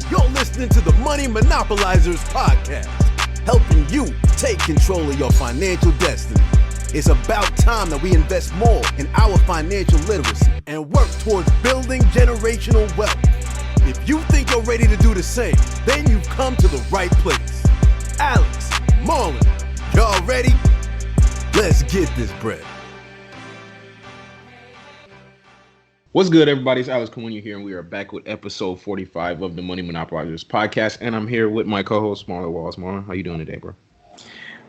You're listening to the Money Monopolizers podcast, helping you take control of your financial destiny. It's about time that we invest more in our financial literacy and work towards building generational wealth. If you think you're ready to do the same, then you've come to the right place. Alex, Marlon, y'all ready? Let's get this bread. What's good, everybody? It's Alex Kamunya here, and we are back with episode 45 of the Money Monopolizers podcast. And I'm here with my co-host, Marlon Walls. Marlon, how you doing today, bro?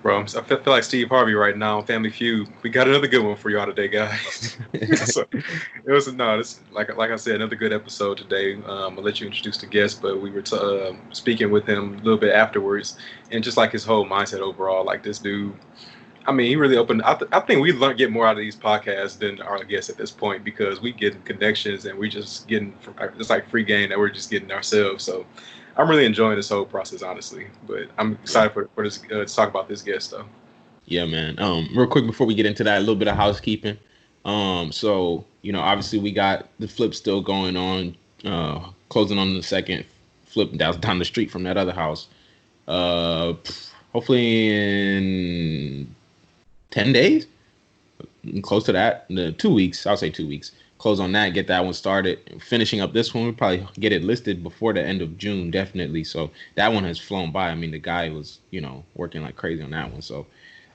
Bro, I feel like Steve Harvey right now on Family Feud. We got another good one for y'all today, guys. So, this like I said, another good episode today. I'll let you introduce the guest, but we were speaking with him a little bit afterwards, and just like his whole mindset overall, like this dude. I mean, he really opened. I think we get more out of these podcasts than our guests at this point because we get connections and we just getting it's like free game that we're just getting ourselves. So I'm really enjoying this whole process, honestly. But I'm excited for this to talk about this guest, though. Yeah, man. Real quick before we get into that, a little bit of housekeeping. So obviously we got the flip still going on, closing on the second flip down the street from that other house. Hopefully in 10 days, close to that, 2 weeks. I'll say 2 weeks. Close on that, get that one started. Finishing up this one, we'll probably get it listed before the end of June, definitely. So that one has flown by. I mean, the guy was, working like crazy on that one. So,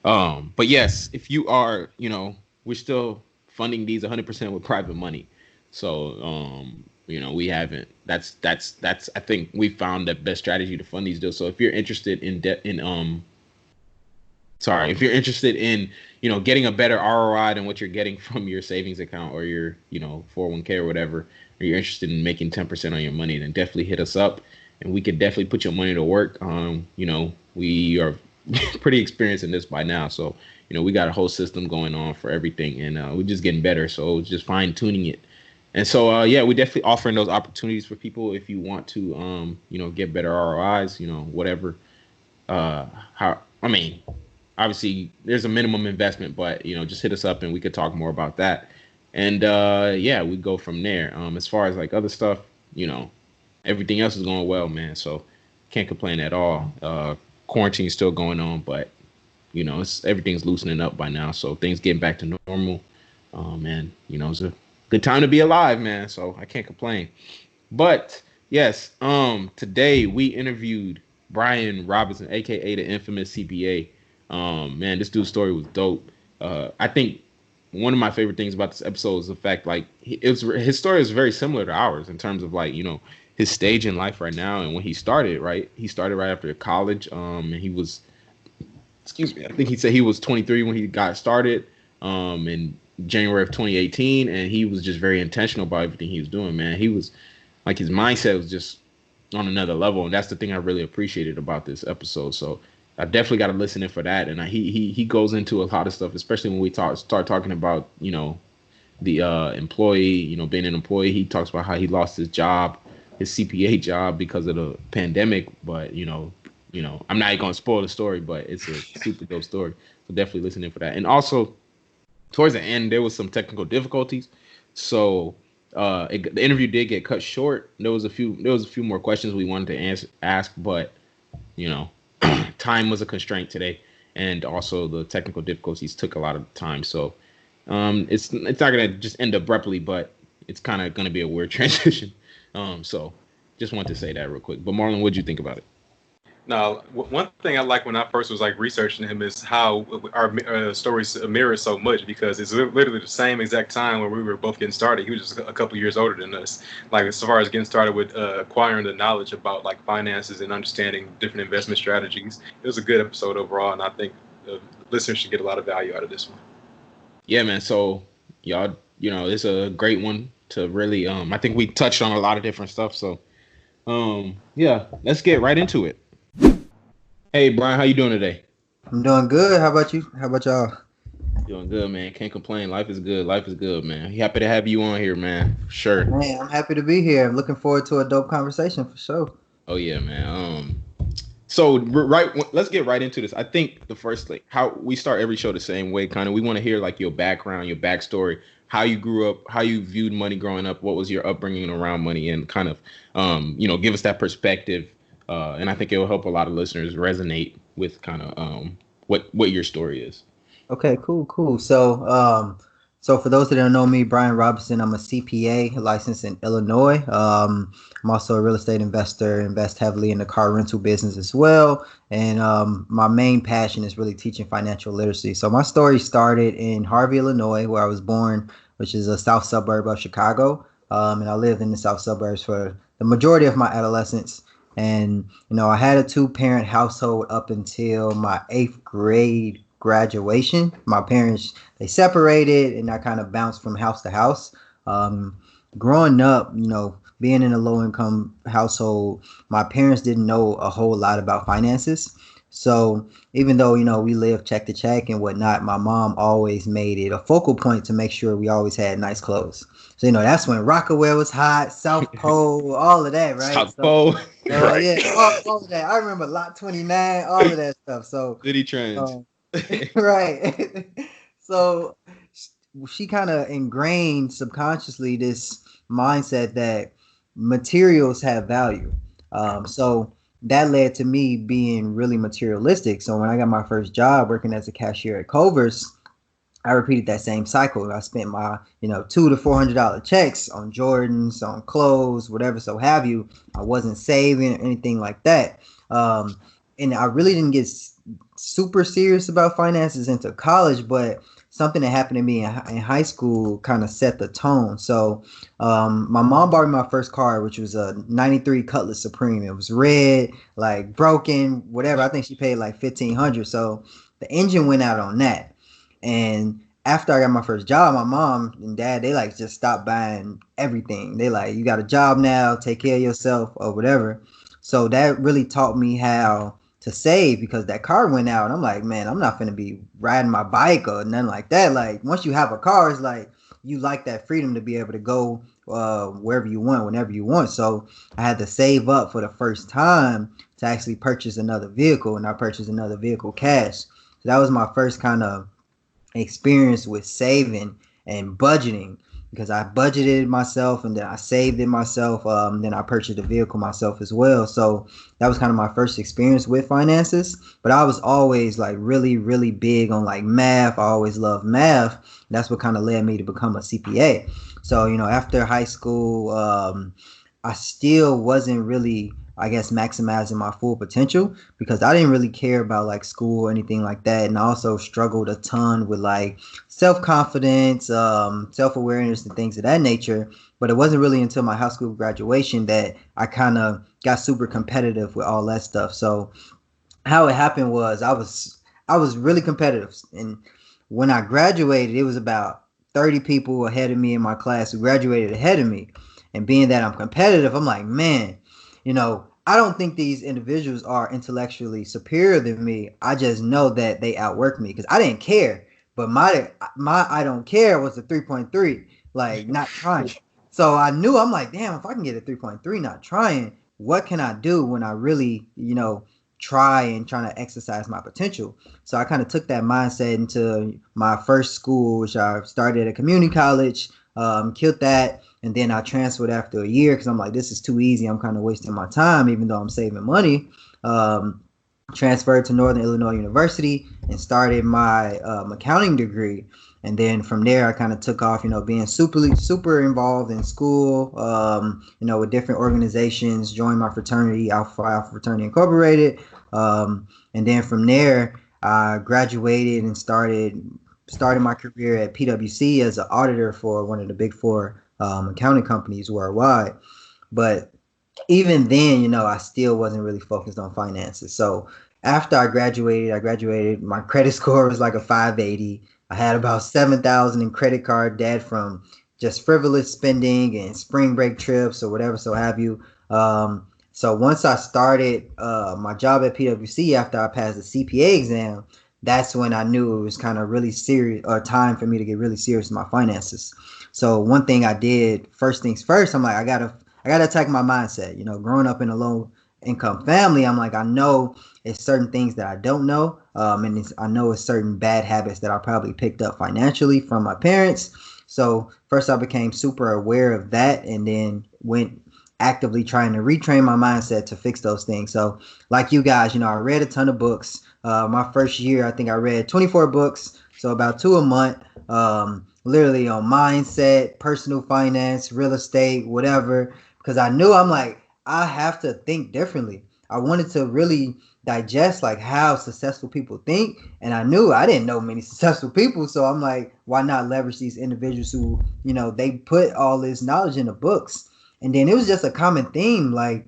but yes, if you are, we're still funding these 100% with private money. So, we haven't. That's. I think we found the best strategy to fund these deals. So if you're interested in if you're interested in, getting a better ROI than what you're getting from your savings account or your, 401k or whatever, or you're interested in making 10% on your money, then definitely hit us up and we could definitely put your money to work. We are pretty experienced in this by now. So, we got a whole system going on for everything and we're just getting better. So just fine tuning it. And so, we definitely offering those opportunities for people if you want to, get better ROIs, whatever. Obviously, there's a minimum investment, but, just hit us up and we could talk more about that. And, we go from there. As far as like other stuff, everything else is going well, man. So can't complain at all. Quarantine is still going on, but, everything's loosening up by now. So things getting back to normal. It's a good time to be alive, man. So I can't complain. But yes, today we interviewed Brian Robinson, aka the infamous CPA. Man, this dude's story was dope. I think one of my favorite things about this episode is the fact, like, his story is very similar to ours in terms of, like, his stage in life right now and when he started, right? He started right after college, and he was, I think he said he was 23 when he got started, in January of 2018, and he was just very intentional about everything he was doing, man. He was, like, his mindset was just on another level, and that's the thing I really appreciated about this episode. So I definitely got to listen in for that. And he goes into a lot of stuff, especially when we start talking about, the employee, being an employee. He talks about how he lost his job, his CPA job because of the pandemic. But, I'm not going to spoil the story, but it's a super dope story. So definitely listen in for that. And also, towards the end, there was some technical difficulties. So the interview did get cut short. There was a few more questions we wanted to ask, but, time was a constraint today, and also the technical difficulties took a lot of time. So it's not gonna just end abruptly, but it's kind of gonna be a weird transition. So just wanted to say that real quick. But Marlon, what'd you think about it? Now, one thing I like when I first was like researching him is how our stories mirror so much, because it's literally the same exact time when we were both getting started. He was just a couple years older than us. Like, as far as getting started with acquiring the knowledge about like finances and understanding different investment strategies, it was a good episode overall, and I think listeners should get a lot of value out of this one. Yeah, man. So y'all, it's a great one to really. I think we touched on a lot of different stuff. So, let's get right into it. Hey, Brian, how you doing today? I'm doing good. How about you? How about y'all? Doing good, man. Can't complain. Life is good. Life is good, man. Happy to have you on here, man. For sure. Man, I'm happy to be here. I'm looking forward to a dope conversation for sure. Oh yeah, man. So let's get right into this. I think the first like how we start every show the same way, kind of. We want to hear like your background, your backstory, how you grew up, how you viewed money growing up, what was your upbringing around money, and kind of give us that perspective. And I think it will help a lot of listeners resonate with kind of what your story is. Okay, cool. So for those that don't know me, Brian Robinson, I'm a CPA licensed in Illinois. I'm also a real estate investor, invest heavily in the car rental business as well. And my main passion is really teaching financial literacy. So my story started in Harvey, Illinois, where I was born, which is a south suburb of Chicago. And I lived in the south suburbs for the majority of my adolescence. And, I had a 2-parent household up until my 8th grade graduation. My parents, they separated and I kind of bounced from house to house. Growing up, being in a low income household, my parents didn't know a whole lot about finances. So even though, we lived check to check and whatnot, my mom always made it a focal point to make sure we always had nice clothes. So, that's when Rockaway was hot, South Pole, all of that, right? South Pole. Right. Yeah, all of that. I remember Lot 29, all of that stuff. So City Trends. right. So she kind of ingrained subconsciously this mindset that materials have value. So that led to me being really materialistic. So when I got my first job working as a cashier at Culver's, I repeated that same cycle. I spent my, $200 to $400 checks on Jordans, on clothes, whatever, so have you. I wasn't saving or anything like that. And I really didn't get super serious about finances into college, but something that happened to me in high school kind of set the tone. So my mom bought me my first car, which was a 93 Cutlass Supreme. It was red, like broken, whatever. I think she paid like $1,500. So the engine went out on that. And after I got my first job, my mom and dad, they like just stopped buying everything. They like, you got a job now, take care of yourself or whatever. So that really taught me how to save, because that car went out and I'm like, man, I'm not going to be riding my bike or nothing like that. Like once you have a car, it's like you like that freedom to be able to go wherever you want, whenever you want. So I had to save up for the first time to actually purchase another vehicle, and I purchased another vehicle cash. So that was my first kind of experience with saving and budgeting, because I budgeted myself and then I saved it myself. Then I purchased a vehicle myself as well. So that was kind of my first experience with finances. But I was always like really, really big on like math. I always loved math. That's what kind of led me to become a CPA. So, after high school, I still wasn't really, I guess, maximizing my full potential, because I didn't really care about like school or anything like that. And I also struggled a ton with like self-confidence, self-awareness and things of that nature. But it wasn't really until my high school graduation that I kind of got super competitive with all that stuff. So how it happened was I was really competitive. And when I graduated, it was about 30 people ahead of me in my class who graduated ahead of me. And being that I'm competitive, I'm like, man, I don't think these individuals are intellectually superior than me. I just know that they outwork me, because I didn't care. But my I don't care was a 3.3, like not trying. So I knew, I'm like, damn, if I can get a 3.3 not trying, what can I do when I really, trying to exercise my potential? So I kind of took that mindset into my first school, which I started at a community college, killed that. And then I transferred after a year because I'm like, this is too easy. I'm kind of wasting my time, even though I'm saving money. Transferred to Northern Illinois University and started my accounting degree. And then from there, I kind of took off, being super involved in school, with different organizations, joined my fraternity, Alpha Fraternity Incorporated. And then from there, I graduated and started my career at PwC as an auditor for one of the big four accounting companies worldwide. But even then, I still wasn't really focused on finances. So after I graduated, my credit score was like a 580. I had about 7,000 in credit card debt from just frivolous spending and spring break trips or whatever, so have you. So once I started my job at PwC after I passed the CPA exam, that's when I knew it was kind of really serious, or time for me to get really serious in my finances. So one thing I did, first things first, I'm like, I gotta attack my mindset. Growing up in a low income family, I'm like, I know it's certain things that I don't know. And I know it's certain bad habits that I probably picked up financially from my parents. So first I became super aware of that and then went actively trying to retrain my mindset to fix those things. So like you guys, I read a ton of books. My first year, I think I read 24 books. So about 2 a month, literally on mindset, personal finance, real estate, whatever. Because I knew I'm like, I have to think differently. I wanted to really digest like how successful people think, and I knew I didn't know many successful people, so I'm like, why not leverage these individuals who they put all this knowledge in the books. And then it was just a common theme, like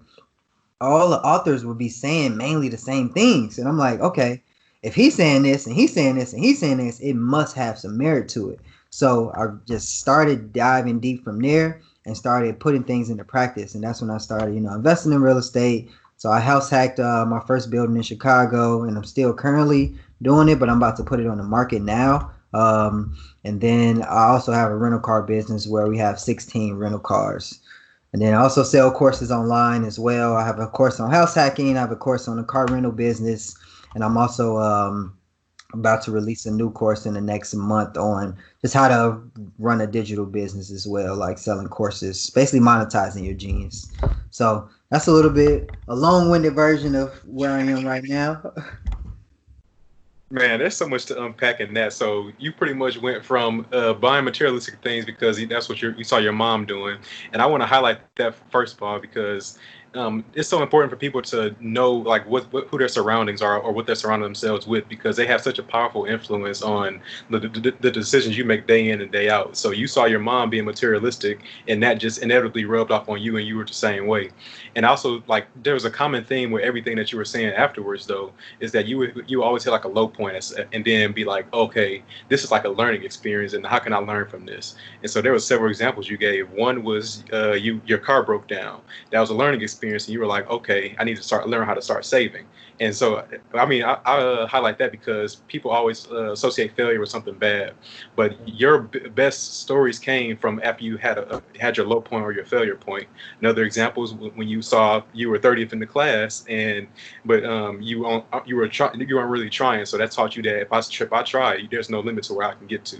all the authors would be saying mainly the same things, and I'm like, okay, if he's saying this and he's saying this and he's saying this, it must have some merit to it. So I just started diving deep from there and started putting things into practice, and that's when I started investing in real estate. So I house hacked my first building in Chicago, and I'm still currently doing it, but I'm about to put it on the market now. And then I also have a rental car business where we have 16 rental cars. And then I also sell courses online as well. I have a course on house hacking. I have a course on the car rental business. And I'm also about to release a new course in the next month on just how to run a digital business as well, like selling courses, basically monetizing your genius. So that's a little bit a long-winded version of where I am right now. Man, there's so much to unpack in that. So you pretty much went from buying materialistic things because that's what you saw your mom doing. And I want to highlight that first of all because it's so important for people to know like who their surroundings are or what they're surrounding themselves with, because they have such a powerful influence on the decisions you make day in and day out. So you saw your mom being materialistic, and that just inevitably rubbed off on you, and you were the same way. And also, like, there was a common theme with everything that you were saying afterwards, though, is that you always hit like a low point and then be like, okay, this is like a learning experience, and how can I learn from this? And so there were several examples you gave. One was your car broke down. That was a learning experience, and you were like, okay, I need to learn how to start saving. And so, I mean, I highlight that because people always associate failure with something bad, but your best stories came from after you had your low point or your failure point. Another example is when you saw you were 30th in the class, but you weren't really trying, so that taught you that if I try, there's no limit to where I can get to.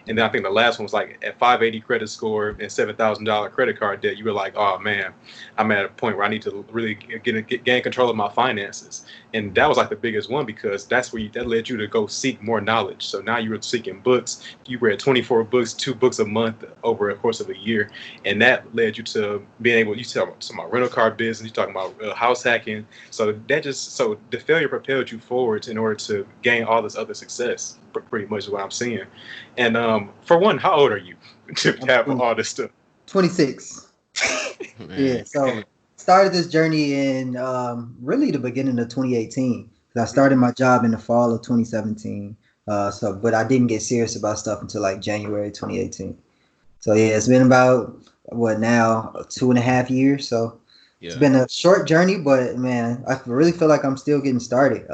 And then I think the last one was like at 580 credit score and $7,000 credit card debt. You were like, oh man, I'm at a point where I need to really gain control of my finances. And that was like the biggest one, because that led you to go seek more knowledge. So now you were seeking books. You read 24 books, 2 books a month over a course of a year. And that led you to being able, you talk about rental car business, you talking about house hacking. So the failure propelled you forward in order to gain all this other success, pretty much is what I'm seeing. And for one, how old are you to have all this stuff? 26. Yeah, so started this journey in really the beginning of 2018. I started my job in the fall of 2017. But I didn't get serious about stuff until like January 2018. So yeah, it's been about 2.5 years. So It's been a short journey, but man, I really feel like I'm still getting started.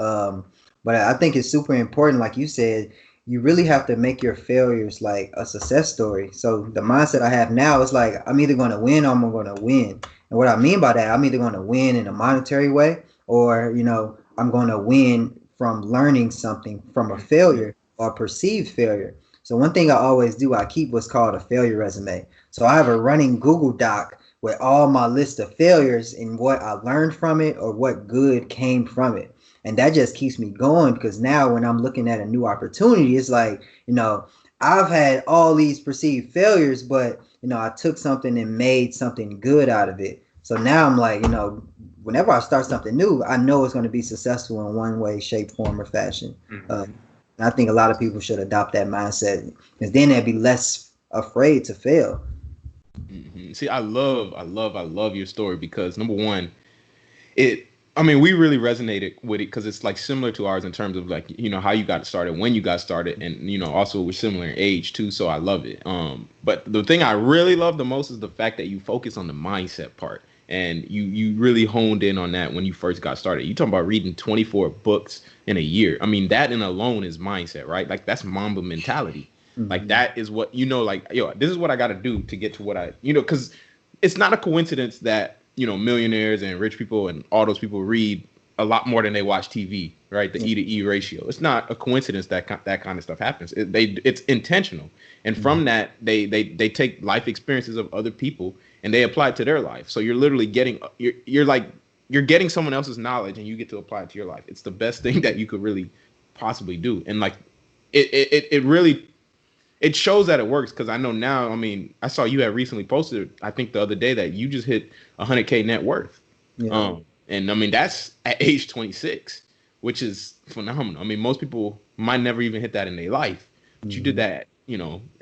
But I think it's super important, like you said, you really have to make your failures like a success story. So the mindset I have now is like, I'm either going to win or I'm going to win. And what I mean by that, I'm either going to win in a monetary way, or, I'm going to win from learning something from a failure or perceived failure. So one thing I always do, I keep what's called a failure resume. So I have a running Google Doc with all my list of failures and what I learned from it or what good came from it. And that just keeps me going, because now when I'm looking at a new opportunity, it's like, I've had all these perceived failures, but, I took something and made something good out of it. So now I'm like, whenever I start something new, I know it's going to be successful in one way, shape, form, or fashion. And I think a lot of people should adopt that mindset, because then they'd be less afraid to fail. Mm-hmm. See, I love your story, because number one, we really resonated with it because it's like similar to ours in terms of like, how you got started, when you got started, and, also we're similar in age too. So I love it. But the thing I really love the most is the fact that you focus on the mindset part, and you really honed in on that when you first got started. You talking about reading 24 books in a year. I mean, that in alone is mindset, right? Like that's Mamba mentality. Mm-hmm. Like that is what, like, this is what I got to do to get to what because it's not a coincidence that millionaires and rich people and all those people read a lot more than they watch TV, right? The E to E ratio. It's not a coincidence that that kind of stuff happens. It's intentional, and from that they take life experiences of other people and they apply it to their life. So you're literally getting you're getting someone else's knowledge and you get to apply it to your life. It's the best thing that you could really possibly do, and like it really. It shows that it works because I know now. I mean, I saw you had recently posted, I think the other day, that you just hit 100K net worth. Yeah. And I mean, that's at age 26, which is phenomenal. I mean, most people might never even hit that in their life, but you did that,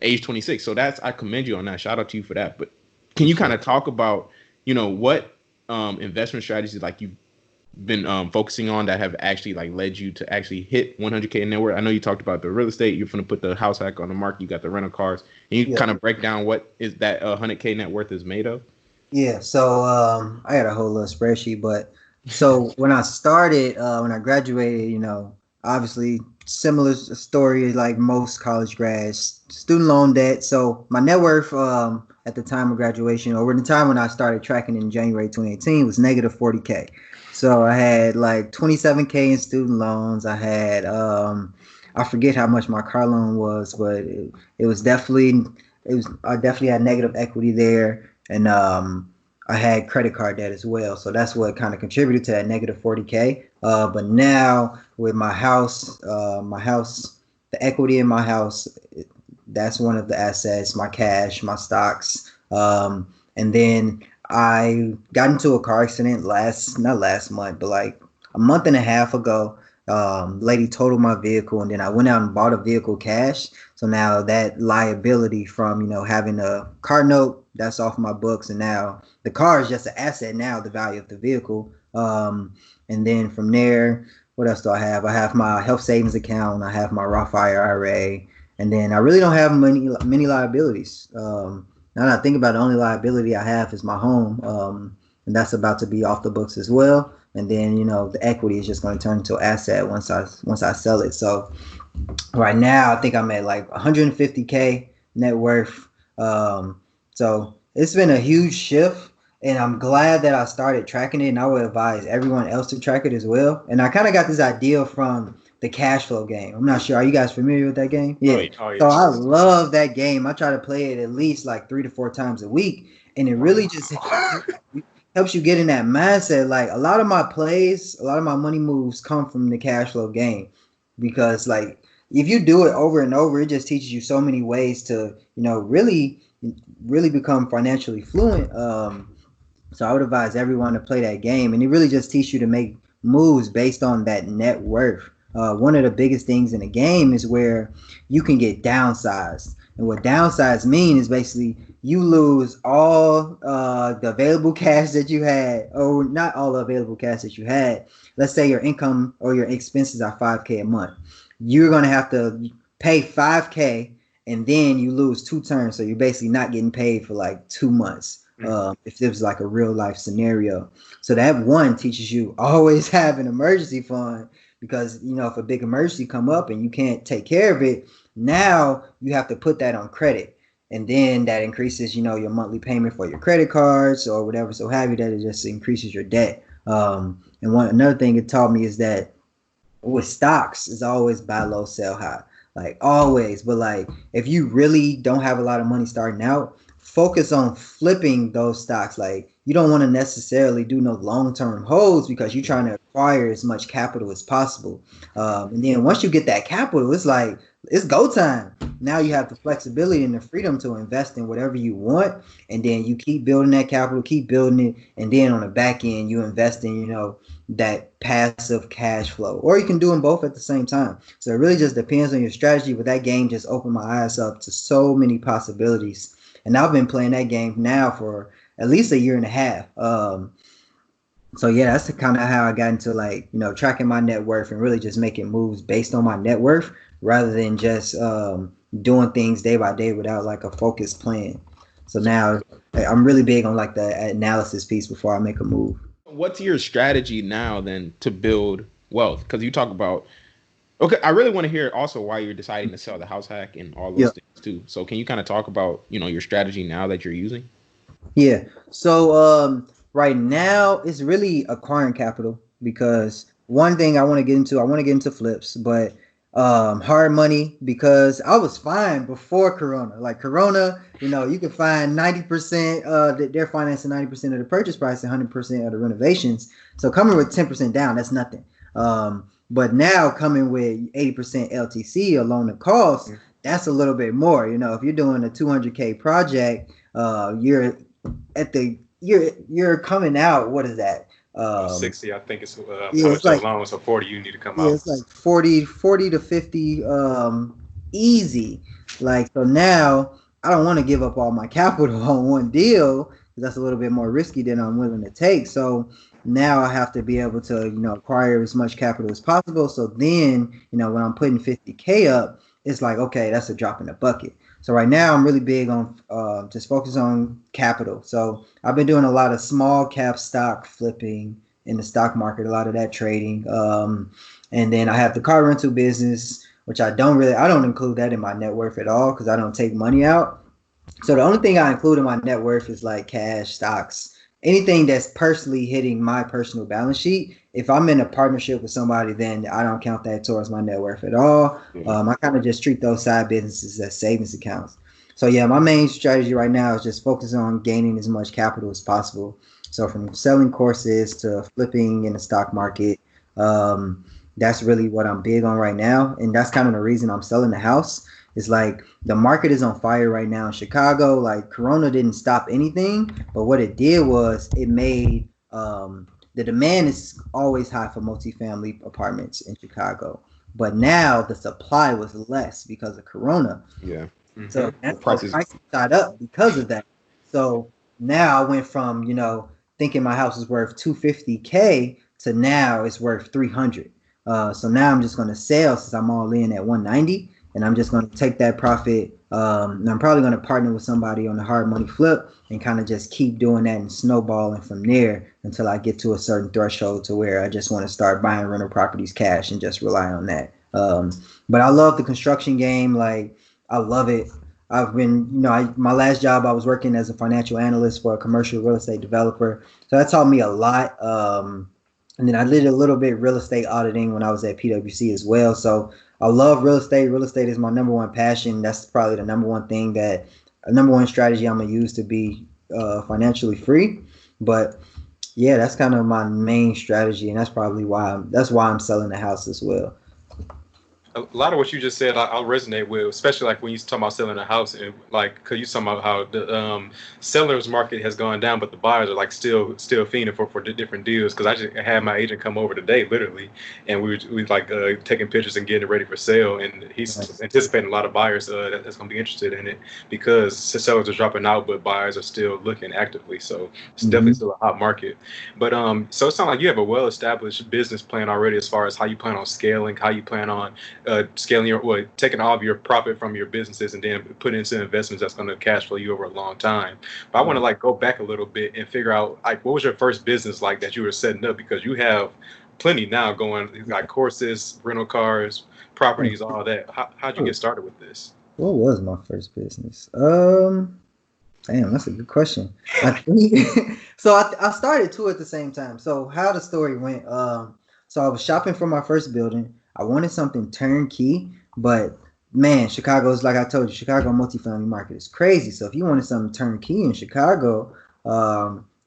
age 26. So I commend you on that. Shout out to you for that. But can you kind of talk about, what investment strategies like you've been focusing on that have actually like led you to actually hit 100K in net worth? I know you talked about the real estate. You're going to put the house hack on the market. You got the rental cars, and you kind of break down what is that 100K net worth is made of. Yeah. So I had a whole little spreadsheet, but so when I started, when I graduated, obviously similar story like most college grads, student loan debt. So my net worth at the time of graduation, or the time when I started tracking in January 2018, was negative 40K. So I had like 27K in student loans. I had I forget how much my car loan was, but I definitely had negative equity there, and I had credit card debt as well. So that's what kind of contributed to that negative 40K. But now with my house, the equity in my house, that's one of the assets, my cash, my stocks, and then I got into a car accident not last month, but like a month and a half ago. Lady totaled my vehicle, and then I went out and bought a vehicle cash. So now that liability from, having a car note, that's off my books. And now the car is just an asset now, the value of the vehicle. And then from there, what else do I have? I have my health savings account. I have my Roth IRA. And then I really don't have many liabilities. Now that I think about it, the only liability I have is my home, and that's about to be off the books as well. And then, the equity is just going to turn into an asset once I sell it. So right now, I think I'm at like 150K net worth. So it's been a huge shift, and I'm glad that I started tracking it. And I would advise everyone else to track it as well. And I kind of got this idea from the cash flow game. I'm not sure. Are you guys familiar with that game? Yeah. Oh, so I love that game. I try to play it at least like 3 to 4 times a week. And it really just helps you get in that mindset. Like a lot of my plays, a lot of my money moves come from the cash flow game, because like if you do it over and over, it just teaches you so many ways to, really become financially fluent. So I would advise everyone to play that game, and it really just teaches you to make moves based on that net worth. One of the biggest things in the game is where you can get downsized. And what downsides mean is basically you lose all the available cash that you had, or not all the available cash that you had. Let's say your income or your expenses are 5K a month. You're going to have to pay 5K, and then you lose 2 turns. So you're basically not getting paid for like 2 months. If it was like a real life scenario. So that one teaches you always have an emergency fund, because, if a big emergency come up and you can't take care of it, now you have to put that on credit. And then that increases, your monthly payment for your credit cards or whatever. So have you, that it just increases your debt. And another thing it taught me is that with stocks, is always buy low, sell high, like always. But like, if you really don't have a lot of money starting out, focus on flipping those stocks. Like, you don't want to necessarily do no long-term holds, because you're trying to acquire as much capital as possible. And then once you get that capital, it's like, it's go time. Now you have the flexibility and the freedom to invest in whatever you want. And then you keep building that capital, keep building it. And then on the back end, you invest in, that passive cash flow, or you can do them both at the same time. So it really just depends on your strategy. But that game just opened my eyes up to so many possibilities. And I've been playing that game now for at least a year and a half. So yeah, that's kind of how I got into like, tracking my net worth and really just making moves based on my net worth, rather than just doing things day by day without like a focused plan. So now I'm really big on like the analysis piece before I make a move. What's your strategy now then to build wealth? Because you talk about, okay, I really want to hear also why you're deciding to sell the house hack and all those things too. So can you kind of talk about, your strategy now that you're using? Yeah. So right now it's really acquiring capital because one thing I want to get into flips, but hard money because I was fine before Corona. Like Corona, you can find 90% they're financing 90% of the purchase price and 100% of the renovations. So coming with 10% down, that's nothing. But now coming with 80% LTC or loan to cost, that's a little bit more. If you're doing a 200K project, you're at the you're coming out. What is that? 60, I think it's Yeah, how it's much the like allowance, so 40 you need to come yeah, out. it's like 40 to 50 easy. Like so now I don't want to give up all my capital on one deal because that's a little bit more risky than I'm willing to take. So now I have to be able to, acquire as much capital as possible. So then, when I'm putting 50K up, it's like, okay, that's a drop in the bucket. So right now I'm really big on just focus on capital. So I've been doing a lot of small cap stock flipping in the stock market, a lot of that trading. And then I have the car rental business, which I don't include that in my net worth at all because I don't take money out. So the only thing I include in my net worth is like cash, stocks, anything that's personally hitting my personal balance sheet. If I'm in a partnership with somebody, then I don't count that towards my net worth at all. I kind of just treat those side businesses as savings accounts. So yeah, my main strategy right now is just focus on gaining as much capital as possible. So from selling courses to flipping in the stock market, that's really what I'm big on right now. And that's kind of the reason I'm selling the house. It's like the market is on fire right now in Chicago. Like Corona didn't stop anything, but what it did was it made the demand is always high for multifamily apartments in Chicago. But now the supply was less because of Corona. Yeah. So that's prices shot up because of that. So now I went from, thinking my house is worth 250K to now it's worth 300. So now I'm just going to sell since I'm all in at 190 and I'm just going to take that profit. And I'm probably going to partner with somebody on the hard money flip and kind of just keep doing that and snowballing from there until I get to a certain threshold to where I just want to start buying rental properties cash and just rely on that. But I love the construction game. Like I love it. I've been, my last job, I was working as a financial analyst for a commercial real estate developer. So that taught me a lot. And then I did a little bit real estate auditing when I was at PwC as well. So I love real estate. Real estate is my number one passion. That's probably the number one strategy I'm going to use to be financially free. But yeah, that's kind of my main strategy. And that's probably why I'm selling the house as well. A lot of what you just said, I'll resonate with, especially like when you talk about selling a house, and like, because you talking about how the sellers market has gone down, but the buyers are like still fiending for different deals. Because I just had my agent come over today, literally, and we like taking pictures and getting it ready for sale, and he's anticipating a lot of buyers that's going to be interested in it because sellers are dropping out, but buyers are still looking actively. So it's definitely still a hot market. But so it sounds like you have a well-established business plan already as far as how you plan on scaling, how you plan on scaling taking all of your profit from your businesses and then putting into investments that's going to cash flow you over a long time. But I want to like go back a little bit and figure out like what was your first business like that you were setting up, because you have plenty now going, like courses, rental cars, properties, all that. How'd you get started with this? What was my first business? Damn, that's a good question. I think so. I started two at the same time. So how the story went. So I was shopping for my first building. I wanted something turnkey, but man, Chicago's, like I told you, Chicago multifamily market is crazy. So if you wanted something turnkey in Chicago,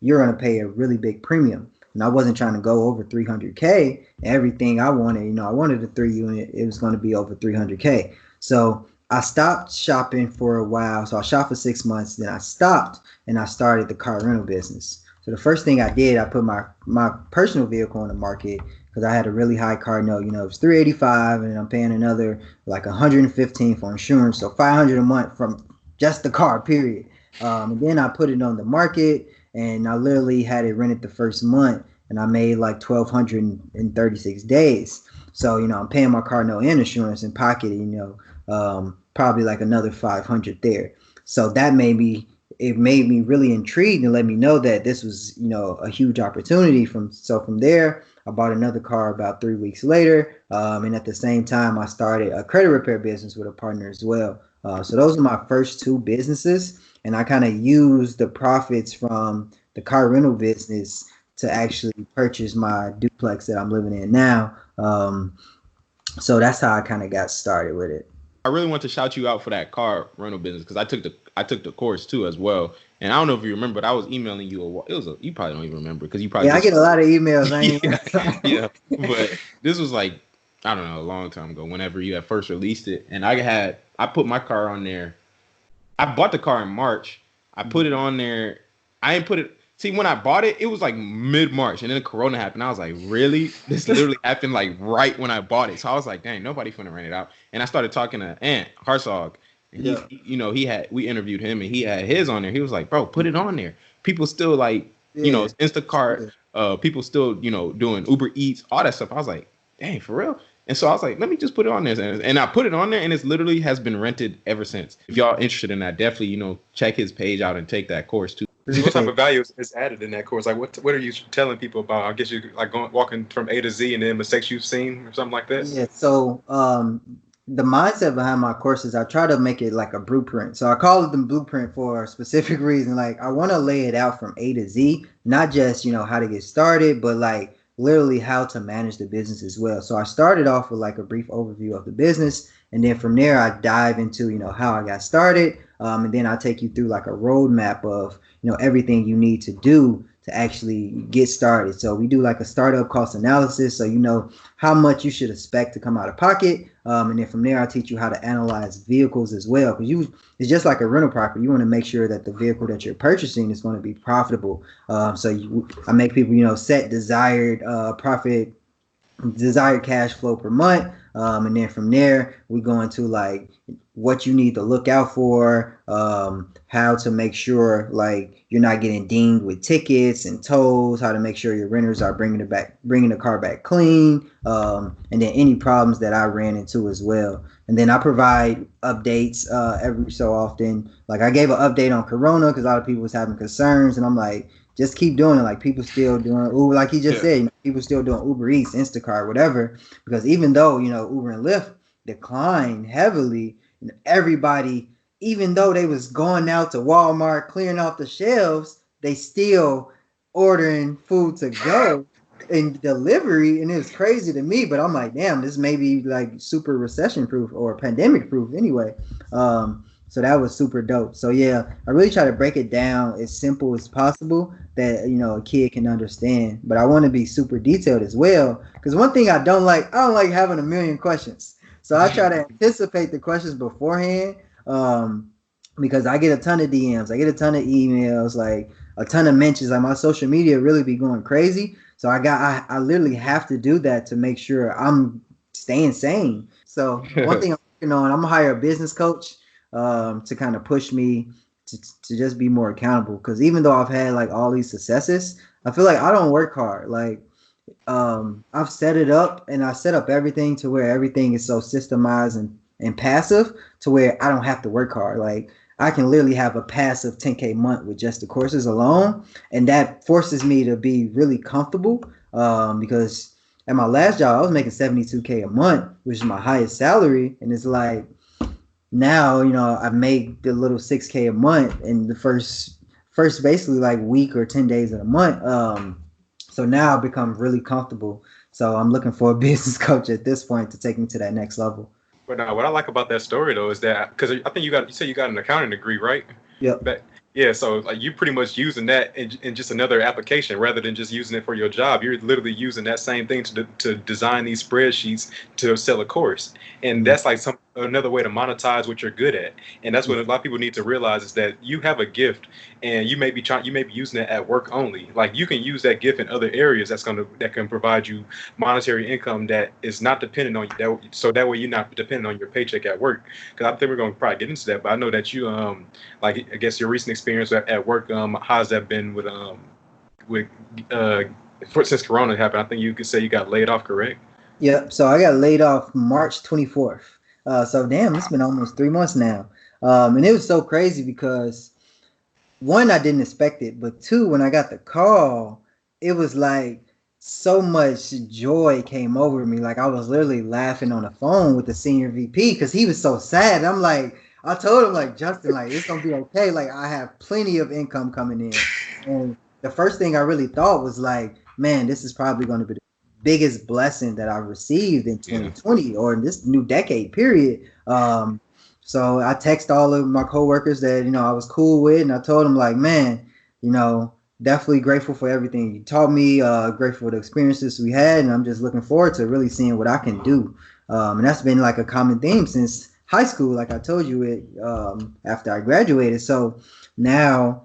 you're going to pay a really big premium. And I wasn't trying to go over 300K. Everything I wanted, I wanted a 3-unit. It was going to be over 300K. So I stopped shopping for a while. So I shopped for 6 months. Then I stopped and I started the car rental business. So the first thing I did, I put my personal vehicle on the market because I had a really high car note. It was $385 and I'm paying another like $115 for insurance. So $500 a month from just the car, period. And then I put it on the market and I literally had it rented the first month and I made like $1,200 in 36 days. So, I'm paying my car note and insurance in pocket, probably like another $500 there. So that made me really intrigued and let me know that this was, a huge opportunity. From there, I bought another car about 3 weeks later. And at the same time, I started a credit repair business with a partner as well. So those are my first two businesses. And I kind of used the profits from the car rental business to actually purchase my duplex that I'm living in now. So that's how I kind of got started with it. I really want to shout you out for that car rental business because I took the course too as well. And I don't know if you remember, but I was emailing you. You probably don't even remember because you probably I get a lot of emails. yeah. But this was like, I don't know, a long time ago. Whenever you had first released it, and I put my car on there. I bought the car in March. I put it on there. I didn't put it. See, when I bought it, it was like mid-March, and then Corona happened. I was like, really? This literally happened like right when I bought it. So I was like, dang, nobody finna rent it out. And I started talking to Ant Harsog. And we interviewed him, and he had his on there. He was like, bro, put it on there. People still like, Instacart. People still, doing Uber Eats, all that stuff. I was like, dang, for real? And so I was like, let me just put it on there. And I put it on there, and it's literally has been rented ever since. If y'all interested in that, definitely, check his page out and take that course too. What type of value is added in that course? Like, what are you telling people about? I guess you like walking from A to Z and then mistakes you've seen or something like that? Yeah, so the mindset behind my courses, I try to make it like a blueprint. So I call it the blueprint for a specific reason. Like, I want to lay it out from A to Z, not just, how to get started, but like literally how to manage the business as well. So I started off with like a brief overview of the business. And then from there, I dive into, how I got started. And then I take you through like a roadmap of, everything you need to do to actually get started. So we do like a startup cost analysis. So you know how much you should expect to come out of pocket. And then from there, I teach you how to analyze vehicles as well. Because it's just like a rental property. You want to make sure that the vehicle that you're purchasing is going to be profitable. I make people, set desired cash flow per month. And then from there, we go into like what you need to look out for, how to make sure like you're not getting dinged with tickets and tolls, how to make sure your renters are bringing the car back clean, and then any problems that I ran into as well. And then I provide updates every so often. Like I gave an update on Corona because a lot of people was having concerns, and I'm like, just keep doing it. Like people still doing Uber, like he just said, people still doing Uber Eats, Instacart, whatever. Because even though Uber and Lyft declined heavily, everybody, even though they was going out to Walmart clearing out the shelves, they still ordering food to go and delivery, and it was crazy to me. But I'm like, damn, this may be like super recession proof or pandemic proof anyway. So that was super dope. So yeah, I really try to break it down as simple as possible that a kid can understand. But I want to be super detailed as well, because one thing I don't like having a million questions. So I try to anticipate the questions beforehand, because I get a ton of DMs, I get a ton of emails, like a ton of mentions. Like my social media really be going crazy. So I literally have to do that to make sure I'm staying sane. So one thing I'm working on, I'm gonna hire a business coach to kind of push me to just be more accountable. Because even though I've had like all these successes, I feel like I don't work hard. Like I've set it up, and I set up everything to where everything is so systemized and passive to where I don't have to work hard. Like I can literally have a passive 10K month with just the courses alone. And that forces me to be really comfortable, because at my last job, I was making 72K a month, which is my highest salary. And it's like, now, I make the little 6K a month in the first basically like week or 10 days of the month. So now I've become really comfortable. So I'm looking for a business coach at this point to take me to that next level. But what I like about that story though is that, because I think you said you got an accounting degree, right? Yep. Yeah, so like you pretty much using that in just another application rather than just using it for your job. You're literally using that same thing to design these spreadsheets to sell a course, and that's like another way to monetize what you're good at. And that's what a lot of people need to realize, is that you have a gift, and you may be using it at work only. Like you can use that gift in other areas that can provide you monetary income that is not dependent on you. So that way you're not dependent on your paycheck at work. Because I think we're going to probably get into that, but I know that you like I guess your recent experience at work, how's that been since Corona happened? I think you could say you got laid off, correct? Yep. So I got laid off March 24th. So damn, it's been almost 3 months now. And it was so crazy because one, I didn't expect it, but two, when I got the call, it was like so much joy came over me. Like I was literally laughing on the phone with the senior VP because he was so sad. And I'm like, I told him like, Justin, like it's gonna be okay. Like I have plenty of income coming in, and the first thing I really thought was like, man, this is probably going to be the biggest blessing that I've received in 2020 or in this new decade period. So I text all of my coworkers that, I was cool with, and I told them like, man, definitely grateful for everything you taught me, grateful for the experiences we had, and I'm just looking forward to really seeing what I can do. And that's been like a common theme since high school, like I told you it after I graduated. So now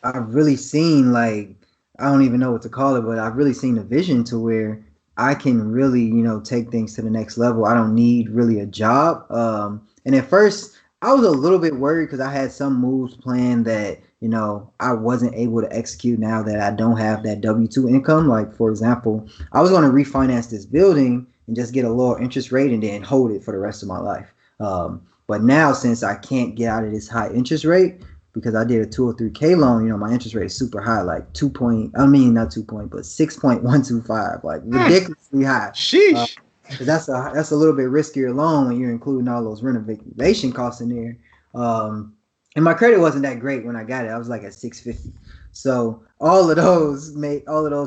I've really seen, like, I don't even know what to call it, but I've really seen a vision to where I can really, take things to the next level. I don't need really a job. And at first I was a little bit worried because I had some moves planned that, I wasn't able to execute now that I don't have that W-2 income. Like, for example, I was going to refinance this building and just get a lower interest rate and then hold it for the rest of my life. But now, since I can't get out of this high interest rate, because I did a 203K loan, my interest rate is super high, like 6.125, like ridiculously high. Sheesh. That's a little bit riskier loan when you're including all those renovation costs in there. And my credit wasn't that great when I got it. I was like at 650. So all of those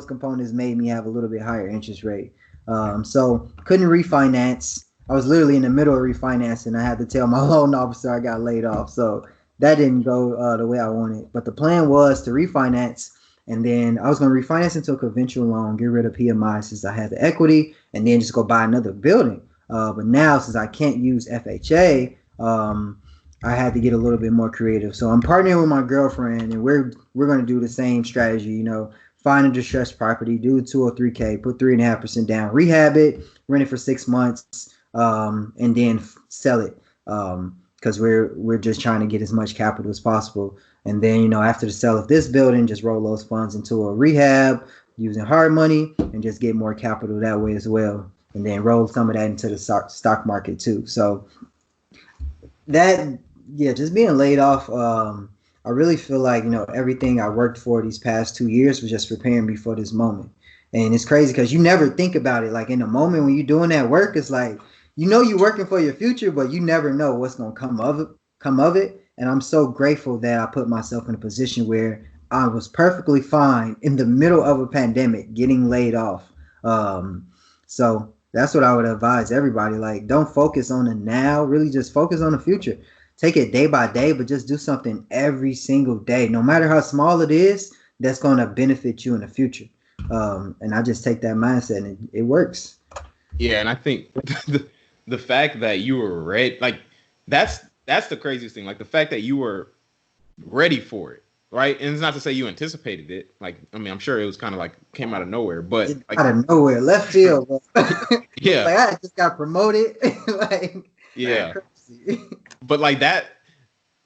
components made me have a little bit higher interest rate. So couldn't refinance. I was literally in the middle of refinancing. I had to tell my loan officer I got laid off. So that didn't go the way I wanted. But the plan was to refinance, and then I was going to refinance into a conventional loan, get rid of PMI since I had the equity, and then just go buy another building. But now, since I can't use FHA, I had to get a little bit more creative. So I'm partnering with my girlfriend, and we're going to do the same strategy. Find a distressed property, do a 203K, put 3.5% down, rehab it, rent it for 6 months, and then sell it. Because we're just trying to get as much capital as possible. And then, after the sale of this building, just roll those funds into a rehab using hard money and just get more capital that way as well. And then roll some of that into the stock market too. So just being laid off, I really feel like, everything I worked for these past 2 years was just preparing me for this moment. And it's crazy because you never think about it. Like, in the moment when you're doing that work, it's like, you're working for your future, but you never know what's going to come of it. And I'm so grateful that I put myself in a position where I was perfectly fine in the middle of a pandemic getting laid off. So that's what I would advise everybody. Like, don't focus on the now, really just focus on the future. Take it day by day, but just do something every single day, no matter how small it is, that's going to benefit you in the future. And I just take that mindset, and it works. Yeah, and I think the fact that you were ready, like, that's the craziest thing. Like, the fact that you were ready for it, right? And it's not to say you anticipated it. Like, I mean, I'm sure it was kind of like came out of nowhere, but like, out of nowhere, left field. Yeah, like I just got promoted. Yeah, but like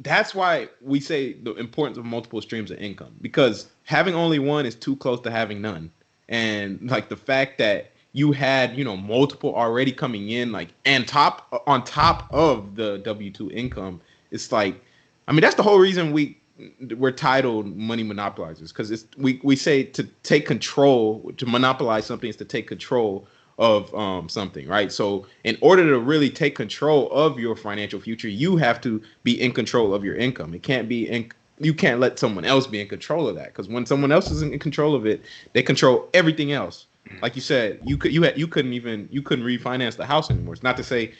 that's why we say the importance of multiple streams of income, because having only one is too close to having none. And like the fact that you had, multiple already coming in, like, and on top of the W-2 income, it's like, I mean, that's the whole reason we're titled money monopolizers, because we say to take control, to monopolize something is to take control of something, right? So in order to really take control of your financial future, you have to be in control of your income. It can't be you can't let someone else be in control of that, because when someone else is in control of it, they control everything else. Like you said, you couldn't refinance the house anymore. It's not to say,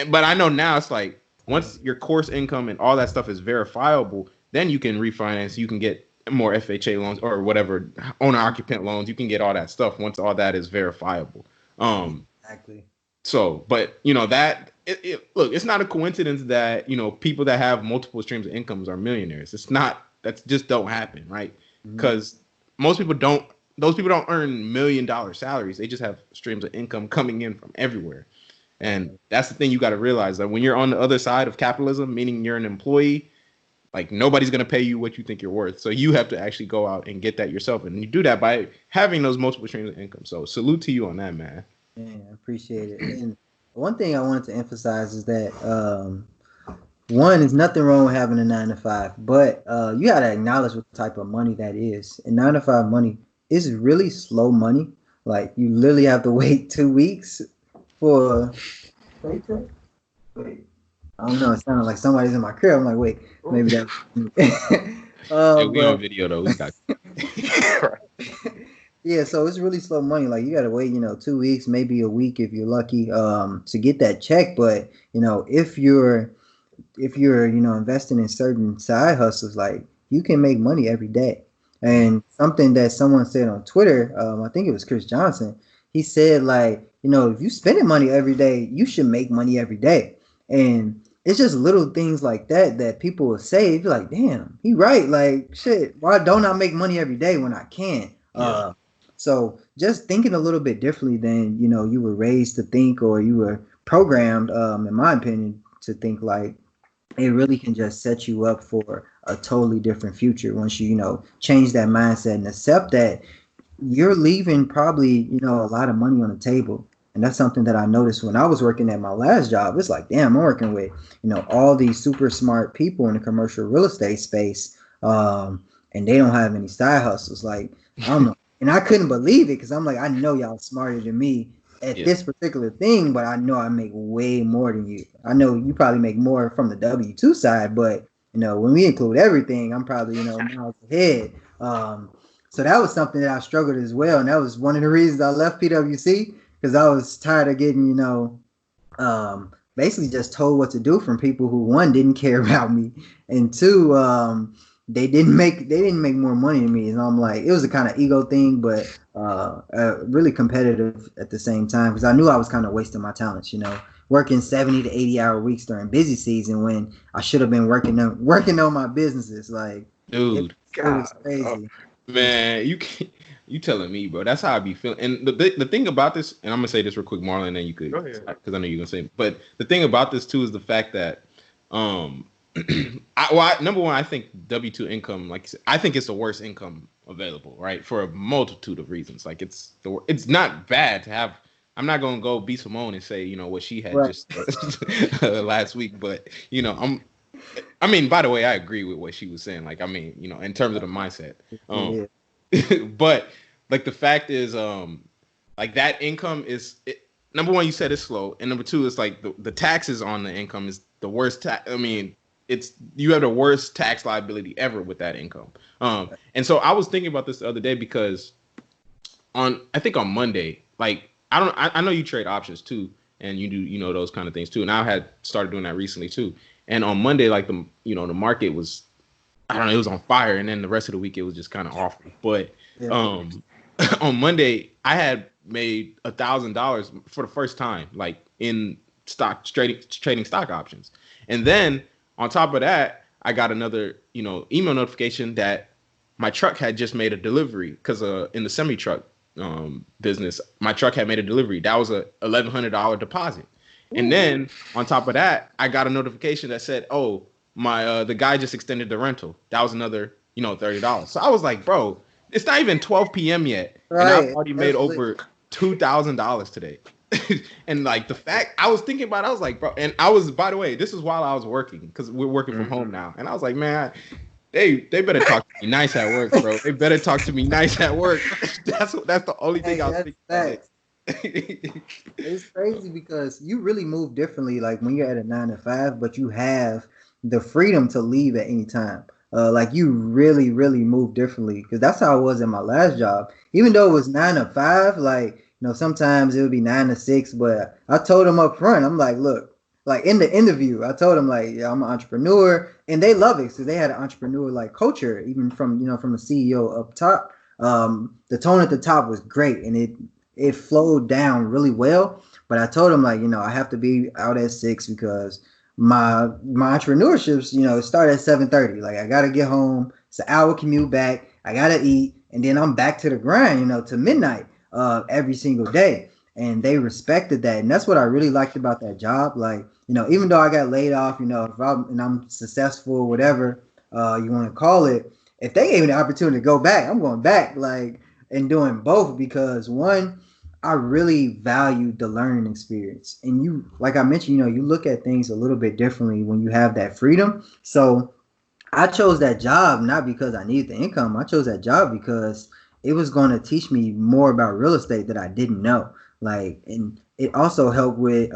but I know now it's like once your course income and all that stuff is verifiable, then you can refinance. You can get more FHA loans or whatever, owner occupant loans. You can get all that stuff once all that is verifiable. Exactly. So, but that look, it's not a coincidence that people that have multiple streams of incomes are millionaires. It's not. That just don't happen, right? Because those people don't earn $1 million salaries. They just have streams of income coming in from everywhere. And that's the thing you got to realize, that when you're on the other side of capitalism, meaning you're an employee, like, nobody's going to pay you what you think you're worth. So you have to actually go out and get that yourself. And you do that by having those multiple streams of income. So salute to you on that, man. Yeah, I appreciate it. And one thing I wanted to emphasize is that, one, there's nothing wrong with having a 9-to-5, but you got to acknowledge what type of money that is. And 9-to-5 money is really slow money. Like, you literally have to wait 2 weeks for paycheck. Wait, I don't know. It sounded like somebody's in my crib. I'm like, wait, maybe that. Yeah, we on But video though. We got yeah, so it's really slow money. Like you gotta wait, 2 weeks, maybe a week if you're lucky, to get that check. But if you're investing in certain side hustles, like you can make money every day. And something that someone said on Twitter, I think it was Chris Johnson, he said like, if you spending money every day, you should make money every day. And it's just little things like that that people will say. You're like, damn, he right. Like shit, why don't I make money every day when I can? Yeah. So just thinking a little bit differently than you were raised to think, or you were programmed, in my opinion, to think, like it really can just set you up for a totally different future once you change that mindset and accept that you're leaving probably a lot of money on the table. And that's something that I noticed when I was working at my last job. It's like, damn, I'm working with all these super smart people in the commercial real estate space, and they don't have any side hustles. Like, I don't know. And I couldn't believe it because I'm like, I know y'all smarter than me at this particular thing, but I know I make way more than you. I know you probably make more from the W-2 side, but when we include everything, I'm probably miles ahead. So that was something that I struggled as well, and that was one of the reasons I left PwC, because I was tired of getting basically just told what to do from people who, one, didn't care about me, and two, they didn't make more money than me. And I'm like, it was a kind of ego thing, but really competitive at the same time, because I knew I was kind of wasting my talents, working 70 to 80-hour weeks during busy season when I should have been working on my businesses. Like, dude, it was crazy. Man, you telling me, bro? That's how I be feeling. And the thing about this, and I'm gonna say this real quick, Marlon, and then you could, because I know you're gonna say. But the thing about this too is the fact that, number one, I think W-2 income, like I think it's the worst income available, right? For a multitude of reasons. Like it's not bad to have. I'm not gonna go be Simone and say what she had just last week, but I mean, by the way, I agree with what she was saying. Like, I mean, in terms of the mindset. But like the fact is, like that income is number one, you said it's slow, and number two, it's like the taxes on the income is the worst. I mean, you have the worst tax liability ever with that income. And so I was thinking about this the other day because I think on Monday, like I know you trade options too, and you do those kind of things too, and I had started doing that recently too. And on Monday, like the market was, I don't know, it was on fire, and then the rest of the week it was just kind of awful. But on Monday, I had made $1,000 for the first time, like in trading stock options. And then on top of that, I got another email notification that my truck had just made a delivery, because in the semi truck business, my truck had made a delivery. That was a $1,100 deposit. And then on top of that, I got a notification that said, "Oh, the guy just extended the rental." That was another, $30. So I was like, "Bro, it's not even 12 p.m. yet, and I've already made over $2,000 today." And like the fact, I was thinking about it, I was like, bro, and I was, by the way, this is while I was working, because we're working from home now, and I was like, man, they better talk to me nice at work, bro. They better talk to me nice at work. That's the only thing I was thinking about. It's crazy because you really move differently, like when you're at a 9 to 5, but you have the freedom to leave at any time. Like you really, really move differently, because that's how I was in my last job. Even though it was 9 to 5, like sometimes it would be 9 to 6, but I told them up front, I'm like, look, like in the interview, I told them like, yeah, I'm an entrepreneur, and they love it. So they had an entrepreneur like culture, even from from the CEO up top. The tone at the top was great, and it flowed down really well. But I told them like, I have to be out at 6 because my entrepreneurships, start at 7:30. Like I gotta get home. It's an hour commute back. I gotta eat, and then I'm back to the grind, to midnight every single day. And they respected that, and that's what I really liked about that job. Like, even though I got laid off, if I'm successful, whatever you want to call it, if they gave me the opportunity to go back, I'm going back, like, and doing both, because one, I really valued the learning experience. And you, like I mentioned, you look at things a little bit differently when you have that freedom. So I chose that job not because I needed the income. I chose that job because it was going to teach me more about real estate that I didn't know. Like, and it also helped with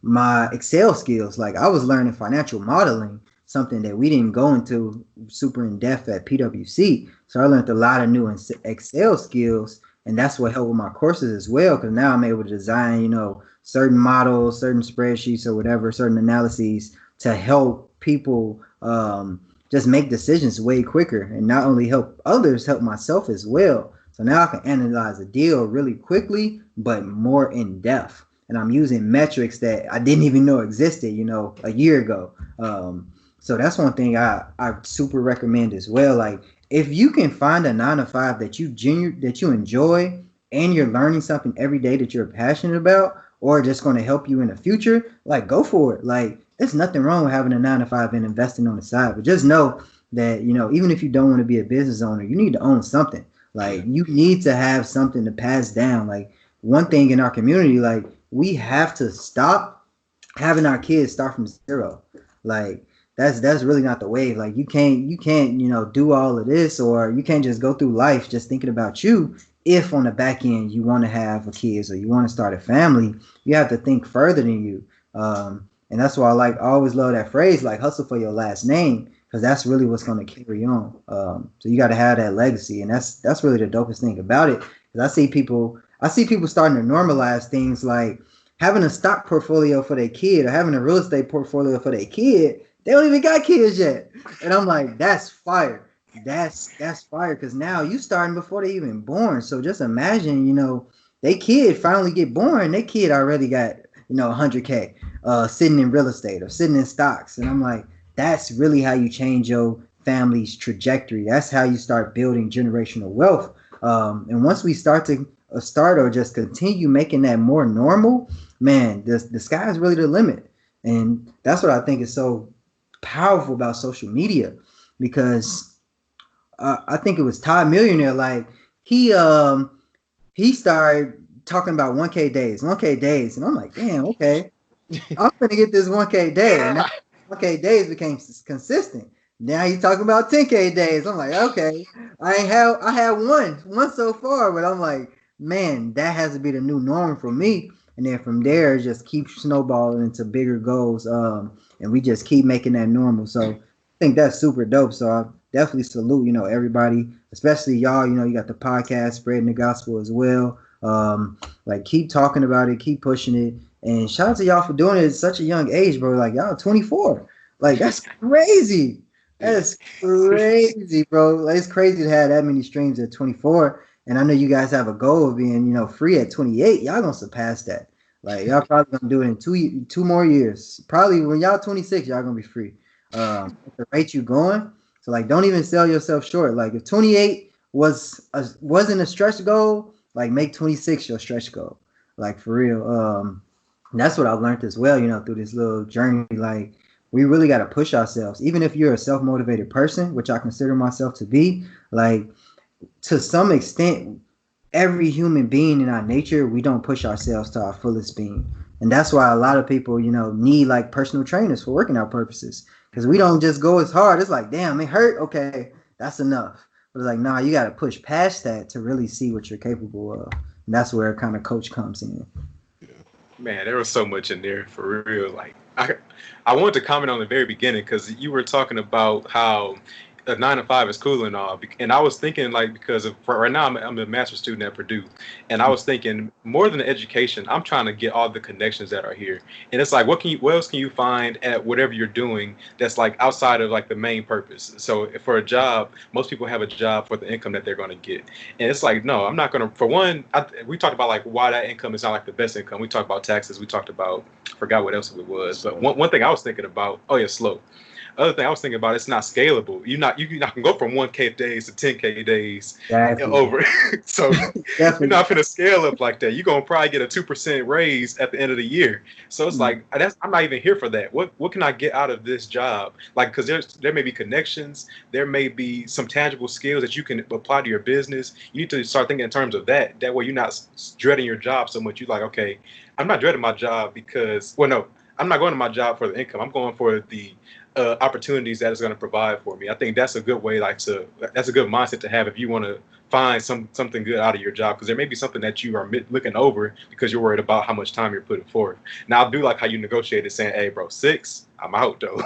my Excel skills. Like I was learning financial modeling. something that we didn't go into super in depth at PwC. So I learned a lot of new Excel skills, and that's what helped with my courses as well. Because now I'm able to design, certain models, certain spreadsheets or whatever, certain analyses to help people just make decisions way quicker, and not only help others, help myself as well. So now I can analyze a deal really quickly, but more in depth. And I'm using metrics that I didn't even know existed, a year ago. So that's one thing I super recommend as well. Like, if you can find a 9 to 5 that you enjoy, and you're learning something every day that you're passionate about, or just going to help you in the future, like, go for it. Like, there's nothing wrong with having a 9 to 5 and investing on the side, but just know that, even if you don't want to be a business owner, you need to own something. Like, you need to have something to pass down. Like, one thing in our community, like, we have to stop having our kids start from zero. Like, that's really not the way. Like, you can't do all of this, or you can't just go through life just thinking about you. If on the back end you want to have a kids or you want to start a family, you have to think further than you. And that's why I always love that phrase, like, hustle for your last name, because that's really what's going to carry on. So you got to have that legacy, and that's really the dopest thing about it. Because I see people starting to normalize things like having a stock portfolio for their kid or having a real estate portfolio for their kid. They don't even got kids yet, and I'm like, that's fire. That's fire, because now you starting before they even born. So just imagine, they kid finally get born, they kid already got 100K sitting in real estate or sitting in stocks, and I'm like, that's really how you change your family's trajectory. That's how you start building generational wealth. And once we start or just continue making that more normal, man, the sky is really the limit. And that's what I think is so powerful about social media, because I think it was Todd Millionaire. Like, he started talking about 1K days, and I'm like, damn, okay, I'm gonna get this 1K day, and that 1K days became consistent. Now he's talking about 10K days. I'm like, okay, I had one so far, but I'm like, man, that has to be the new norm for me. And then from there, just keep snowballing into bigger goals, and we just keep making that normal. So I think that's super dope. So I definitely salute, everybody, especially y'all. You got the podcast, spreading the gospel as well. Like, keep talking about it, keep pushing it, and shout out to y'all for doing it at such a young age, bro. Like, y'all 24, like, that's crazy. That's crazy, bro. Like, it's crazy to have that many streams at 24. And I know you guys have a goal of being, free at 28. Y'all gonna surpass that. Like, y'all probably gonna do it in two more years. Probably when y'all 26, y'all gonna be free. At the rate you going. So, like, don't even sell yourself short. Like, if 28 wasn't a stretch goal, like, make 26 your stretch goal. Like, for real. That's what I've learned as well, through this little journey. Like, we really got to push ourselves. Even if you're a self-motivated person, which I consider myself to be, like, to some extent, every human being in our nature, we don't push ourselves to our fullest being. And that's why a lot of people, need, like, personal trainers for working out purposes. Because we don't just go as hard. It's like, damn, it hurt. Okay, that's enough. But it's like, nah, you got to push past that to really see what you're capable of. And that's where kind of coach comes in. Man, there was so much in there, for real. Like, I wanted to comment on the very beginning, because you were talking about how a 9 to 5 is cool and all, and I was thinking, like, because right now I'm a master's student at Purdue, and I was thinking, more than the education, I'm trying to get all the connections that are here. And it's like, what else can you find at whatever you're doing that's, like, outside of, like, the main purpose? So for a job, most people have a job for the income that they're going to get, and it's like, no, I'm not going to. For one, we talked about, like, why that income is not, like, the best income. We talked about taxes. We talked about, I forgot what else it was, but one thing I was thinking about, slow. Other thing I was thinking about, it's not scalable. You not can go from 1K days to 10K days over. So you're not gonna scale up like that. You're gonna probably get a 2% raise at the end of the year. So it's like, I'm not even here for that. What can I get out of this job? Like, because there may be connections, there may be some tangible skills that you can apply to your business. You need to start thinking in terms of that. That way you're not dreading your job so much. You're like, okay, I'm not dreading my job because, I'm not going to my job for the income. I'm going for the opportunities that it's going to provide for me. I think that's a good way, that's a good mindset to have if you want to find something good out of your job, because there may be something that you are looking over because you're worried about how much time you're putting forth. Now, I do like how you negotiated, saying, hey, bro, 6, I'm out, though.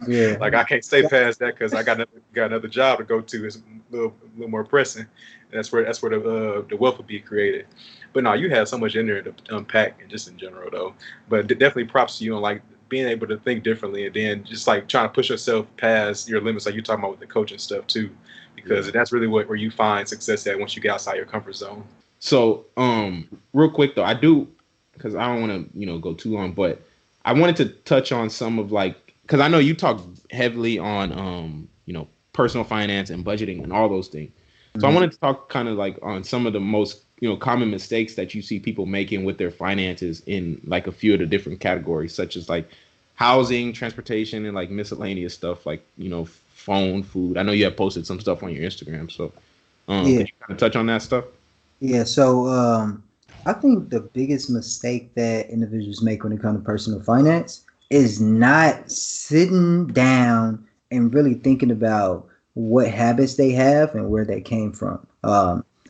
Yeah. Like I can't stay past that because I got another job to go to. It's a little more pressing. And that's where the wealth will be created. But no, you have so much in there to unpack, and just in general though. But definitely props to you on like being able to think differently, and then just like trying to push yourself past your limits, like you're talking about with the coaching stuff too, because that's really where you find success at once you get outside your comfort zone. So, real quick though, I do, because I don't want to, go too long, but I wanted to touch on some of like, because I know you talk heavily on, personal finance and budgeting and all those things. So I wanted to talk kind of like on some of the most, common mistakes that you see people making with their finances in like a few of the different categories, such as like housing, transportation, and like miscellaneous stuff like, phone, food. I know you have posted some stuff on your Instagram. So could you kind of touch on that stuff? Yeah, so I think the biggest mistake that individuals make when it comes to personal finance is not sitting down and really thinking about what habits they have and where they came from.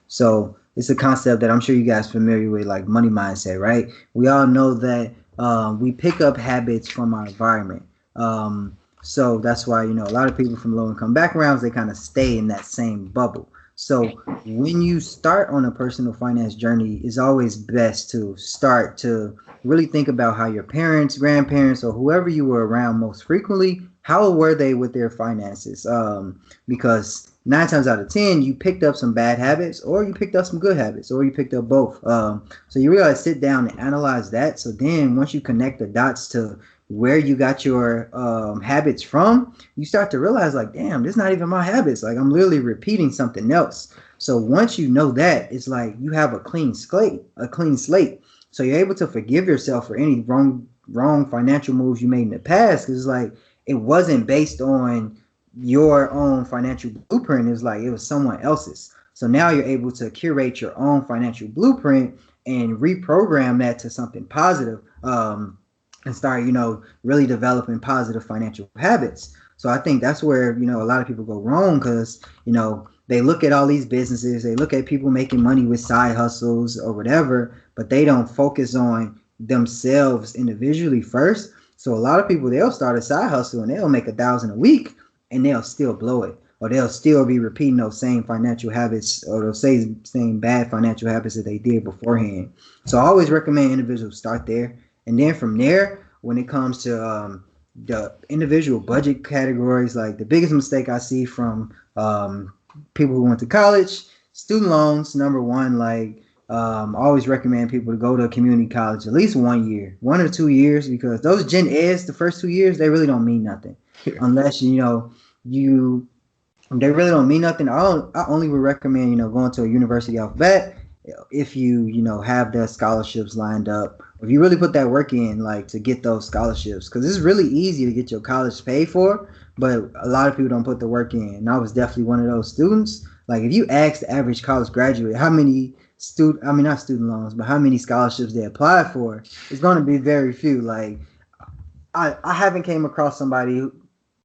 So it's a concept that I'm sure you guys are familiar with, like money mindset, right? We all know that we pick up habits from our environment. So that's why, a lot of people from low income backgrounds, they kind of stay in that same bubble. So when you start on a personal finance journey, it's always best to start to really think about how your parents, grandparents, or whoever you were around most frequently, how were they with their finances? Because 9 times out of 10, you picked up some bad habits, or you picked up some good habits, or you picked up both. So you really got to sit down and analyze that. So then once you connect the dots to where you got your habits from, you start to realize like, damn, this is not even my habits. Like I'm literally repeating something else. So once you know that, it's like you have a clean slate. So you're able to forgive yourself for any wrong financial moves you made in the past. Because like it wasn't based on your own financial blueprint. It was someone else's. So now you're able to curate your own financial blueprint and reprogram that to something positive. And start, really developing positive financial habits. So I think that's where, a lot of people go wrong because, they look at all these businesses, they look at people making money with side hustles or whatever, but they don't focus on themselves individually first. So a lot of people, they'll start a side hustle and they'll make $1,000 a week and they'll still blow it, or they'll still be repeating those same financial habits or those same bad financial habits that they did beforehand. So I always recommend individuals start there. And then from there, when it comes to the individual budget categories, like the biggest mistake I see from people who went to college, student loans, number one, like I always recommend people to go to a community college at least 1 year, 1 or 2 years, because those gen eds, the first 2 years, they really don't mean nothing unless, they really don't mean nothing. I only would recommend, going to a university off bat if you, have the scholarships lined up. If you really put that work in, like to get those scholarships, because it's really easy to get your college paid for, but a lot of people don't put the work in. And I was definitely one of those students. Like if you ask the average college graduate how many not student loans, but how many scholarships they applied for, it's going to be very few. Like I haven't came across somebody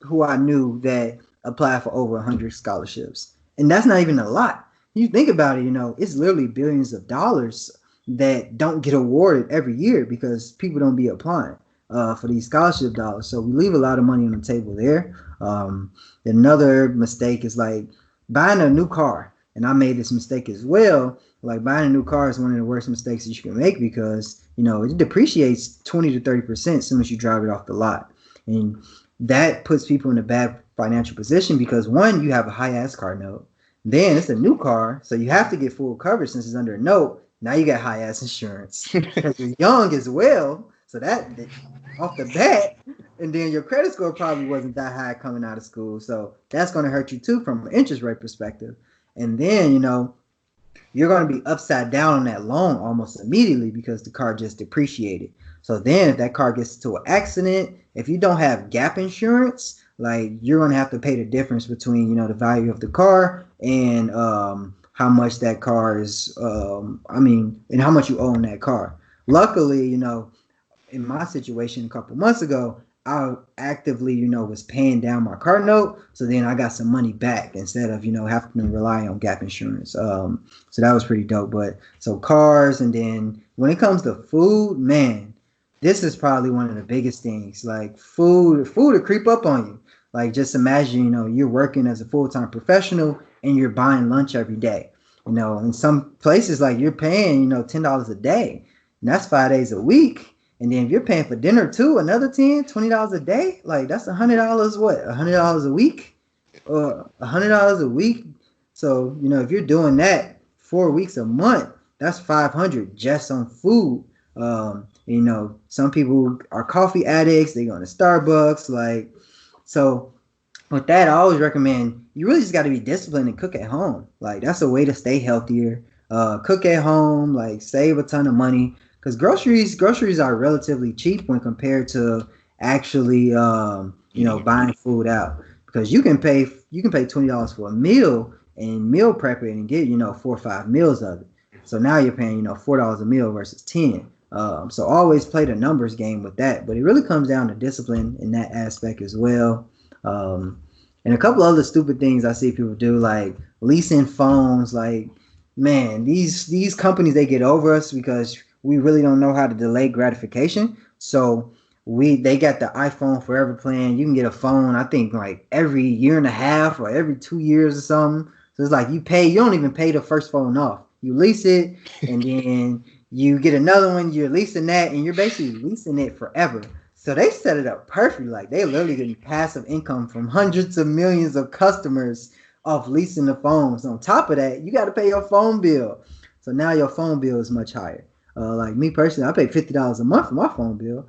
who I knew that applied for over 100 scholarships. And that's not even a lot. You think about it, it's literally billions of dollars that don't get awarded every year because people don't be applying for these scholarship dollars. So we leave a lot of money on the table there. Another mistake is like buying a new car. And I made this mistake as well. Like buying a new car is one of the worst mistakes that you can make because, it depreciates 20 to 30% as soon as you drive it off the lot. And that puts people in a bad financial position because one, you have a high ass car note. Then it's a new car, so you have to get full coverage since it's under a note. Now you got high ass insurance because you're young as well. So that off the bat, and then your credit score probably wasn't that high coming out of school. So that's going to hurt you too from an interest rate perspective. And then, you're going to be upside down on that loan almost immediately because the car just depreciated. So then if that car gets into an accident, if you don't have gap insurance, like you're going to have to pay the difference between, the value of the car and how much that car is, and how much you owe on that car. Luckily, in my situation a couple months ago, I actively, was paying down my car note. So then I got some money back instead of, having to rely on gap insurance. So that was pretty dope. But so cars, and then when it comes to food, man, this is probably one of the biggest things. Like food will creep up on you. Like just imagine, you're working as a full-time professional and you're buying lunch every day. In some places like you're paying, $10 a day, and that's 5 days a week. And then if you're paying for dinner too, another $20 a day, like that's $100. What, $100 a week, or $100 a week? So if you're doing that 4 weeks a month, that's 500 just on food. Some people are coffee addicts. They go to Starbucks, so. With that, I always recommend you really just got to be disciplined and cook at home. Like that's a way to stay healthier. Cook at home, like save a ton of money, because groceries are relatively cheap when compared to actually buying food out. Because you can pay $20 for a meal and meal prep it and get 4 or 5 meals of it. So now you're paying $4 a meal versus 10. So always play the numbers game with that. But it really comes down to discipline in that aspect as well. And a couple other stupid things I see people do, like leasing phones. Like, man, these companies, they get over us because we really don't know how to delay gratification. So they got the iPhone Forever plan. You can get a phone, I think, like every year and a half or every 2 years or something. So it's like you don't even pay the first phone off. You lease it, and then you get another one. You're leasing that, and you're basically leasing it forever. So they set it up perfectly. Like they literally getting passive income from hundreds of millions of customers off leasing the phones. On top of that, you got to pay your phone bill. So now your phone bill is much higher. Like me personally, I pay $50 a month for my phone bill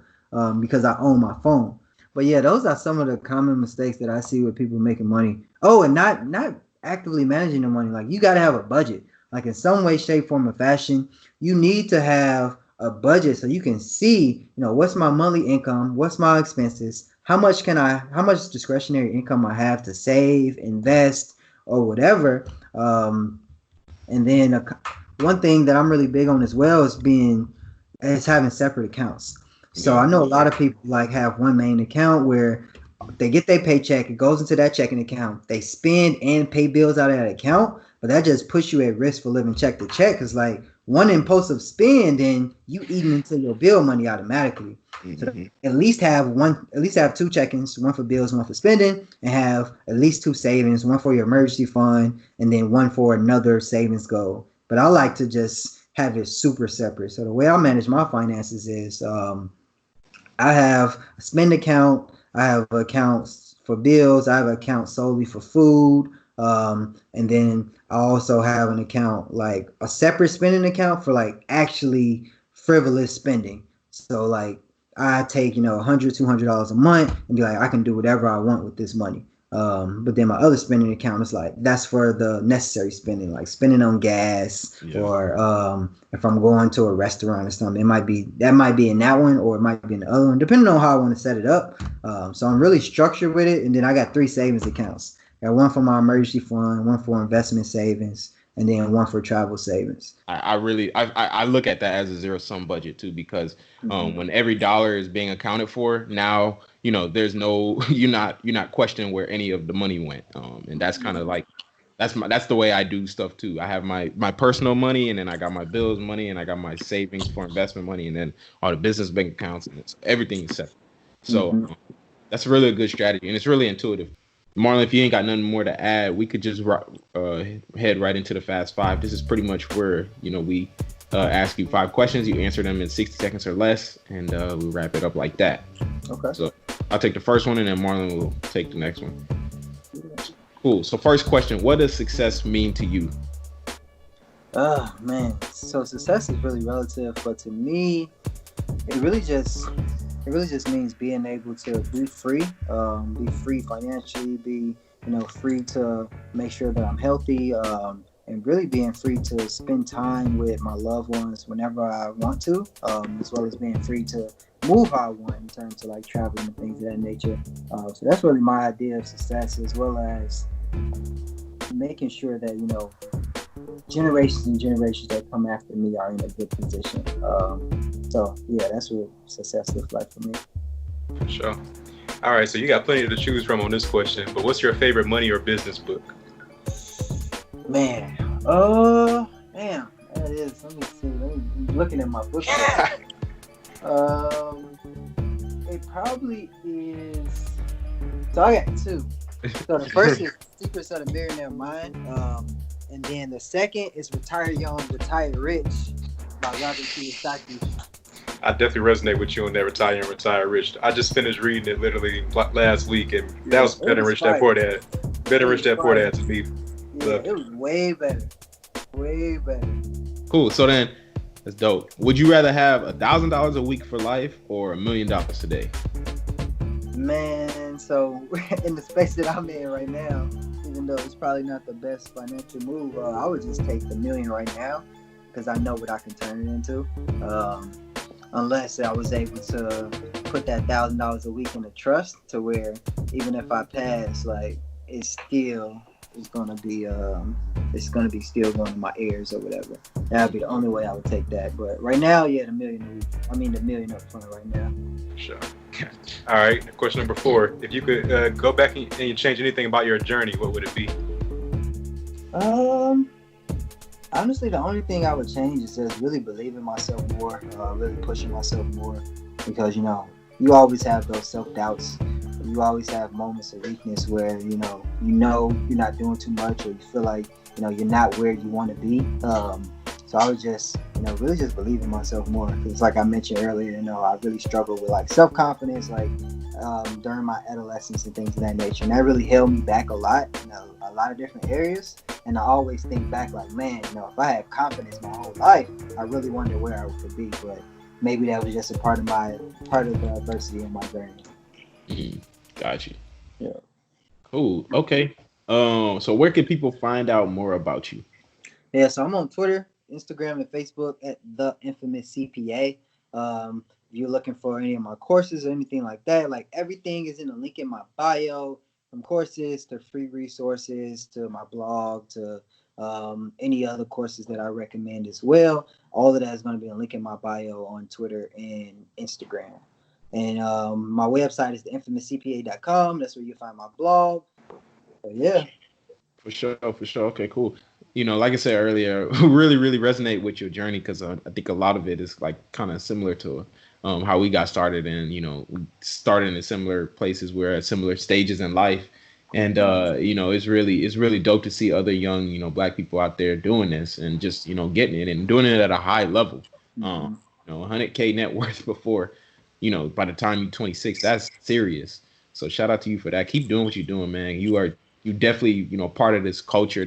because I own my phone. But yeah, those are some of the common mistakes that I see with people making money. Oh, and not actively managing the money. Like you got to have a budget. Like in some way, shape, form, or fashion, you need to have a budget so you can see, what's my monthly income, what's my expenses, how much discretionary income I have to save, invest, or whatever. And then one thing that I'm really big on as well is having separate accounts. So I know a lot of people have one main account where they get their paycheck, it goes into that checking account, they spend and pay bills out of that account, but that just puts you at risk for living check to check, because one impulsive spend and you eating into your bill money automatically. So at least have two check-ins, one for bills, one for spending, and have at least 2 savings, one for your emergency fund, and then one for another savings goal. But I like to just have it super separate. So the way I manage my finances is I have a spend account, I have accounts for bills, I have an account solely for food, and then I also have an account, like a separate spending account for actually frivolous spending. So I take, $100, $200 a month and be like, I can do whatever I want with this money. But then my other spending account is that's for the necessary spending, like spending on gas, or if I'm going to a restaurant or something, that might be in that one, or it might be in the other one, depending on how I want to set it up. So I'm really structured with it. And then I got 3 savings accounts. I got one for my emergency fund, one for investment savings, and then one for travel savings. I look at that as a zero-sum budget too, because when every dollar is being accounted for, now there's no you're not questioning where any of the money went, and that's kind of that's the way I do stuff too. I have my personal money, and then I got my bills money, and I got my savings for investment money, and then all the business bank accounts, and everything is separate. So that's really a good strategy, and it's really intuitive. Marlon, if you ain't got nothing more to add, we could just head right into the Fast 5. This is pretty much where, we ask you 5 questions. You answer them in 60 seconds or less, and we wrap it up like that. Okay. So I'll take the first one, and then Marlon will take the next one. Cool. So first question, what does success mean to you? Oh, man. So success is really relative, but to me, it really just means being able to be free financially, be free to make sure that I'm healthy, and really being free to spend time with my loved ones whenever I want to, as well as being free to move how I want in terms of traveling and things of that nature. So that's really my idea of success, as well as making sure that generations and generations that come after me are in a good position. So yeah, that's what success looks like for me. For sure. All right, so you got plenty to choose from on this question, but what's your favorite money or business book? Man, damn, that is. Let me see. I'm looking at my book. It probably is. So I got two. So the first is Secrets of the Millionaire Mind. And then the second is Retire Young, Retire Rich by Robert Kiyosaki. I definitely resonate with you on that Retire and Retire Rich. I just finished reading it literally last week, and that was Better Rich Dad Poor Dad. Better Rich Dad Poor Dad to me. Yeah, it was way better. Way better. Cool. So then, that's dope. Would you rather have $1,000 a week for life or $1 million today? Man, so in the space that I'm in right now, even though it's probably not the best financial move, I would just take the million right now because I know what I can turn it into. Unless I was able to put that $1,000 a week in a trust to where even if I pass, like it's gonna be still going to my heirs or whatever. That would be the only way I would take that. But right now, yeah, the million up front right now. Sure. All right. Question number 4. If you could go back and change anything about your journey, what would it be? Honestly, the only thing I would change is just really believing myself more, really pushing myself more, because you always have those self-doubts. You always have moments of weakness where you know you're not doing too much, or you feel like you're not where you want to be. So I would just really just believe in myself more, because like I mentioned earlier, I really struggled with like self-confidence, like during my adolescence and things of that nature, and that really held me back a lot in a lot of different areas. And I always think back like, man, if I had confidence my whole life, I really wonder where I could be. But maybe that was just a part of the adversity in my journey. Got you. Yeah. Cool. Okay. So where can people find out more about you? Yeah, so I'm on Twitter, Instagram, and Facebook at The Infamous CPA. If you're looking for any of my courses or anything like that, like everything is in the link in my bio, from courses to free resources to my blog to any other courses that I recommend as well. All of that is going to be a link in my bio on Twitter and Instagram. And my website is theinfamouscpa.com. That's where you find my blog. So, yeah. For sure. Okay, cool. Like I said earlier, really, really resonate with your journey, because I think a lot of it is like kind of similar to how we got started, and we started in similar places. We're at similar stages in life, and it's really dope to see other young Black people out there doing this and just getting it and doing it at a high level. 100K net worth before by the time you're 26, that's serious. So shout out to you for that. Keep doing what you're doing, man. You definitely part of this culture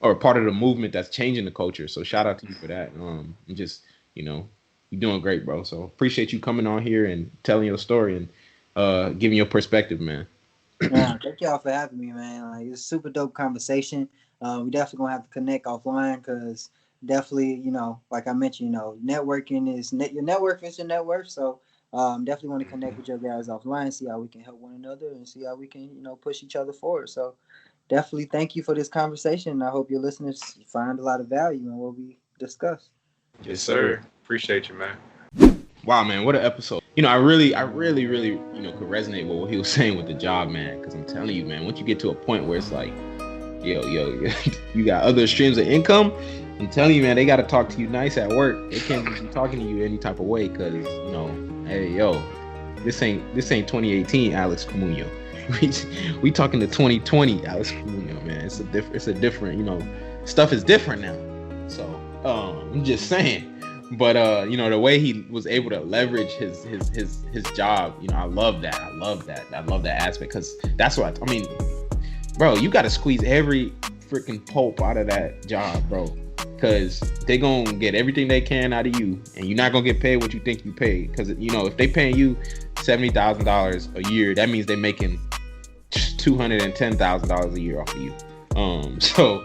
or part of the movement that's changing the culture. So shout out to you for that. And just you're doing great, bro. So appreciate you coming on here and telling your story and giving your perspective, man. Yeah, thank y'all for having me, man. Like, it's a super dope conversation. We definitely gonna have to connect offline, because definitely, like I mentioned, networking is your network is your net worth. So definitely want to connect with your guys offline, see how we can help one another and see how we can, push each other forward. So definitely thank you for this conversation. I hope your listeners find a lot of value in what we discussed. Yes, sir. Appreciate you, man. Wow, man, what an episode. I really could resonate with what he was saying with the job, man, because I'm telling you, man, once you get to a point where it's like, yo, you got other streams of income, I'm telling you, man, they got to talk to you nice at work. They can't just be talking to you any type of way, because, hey, yo, this ain't 2018 Alex Camuno. We talking to 2020 Alex Camuno, man. It's a different, stuff is different now. So I'm just saying. But the way he was able to leverage his job, I love that. I love that aspect, because that's what I mean, bro. You got to squeeze every freaking pulp out of that job, bro, because they gonna get everything they can out of you, and you're not gonna get paid what you think you paid. Because if they paying you $70,000 a year, that means they're making $210,000 a year off of you. So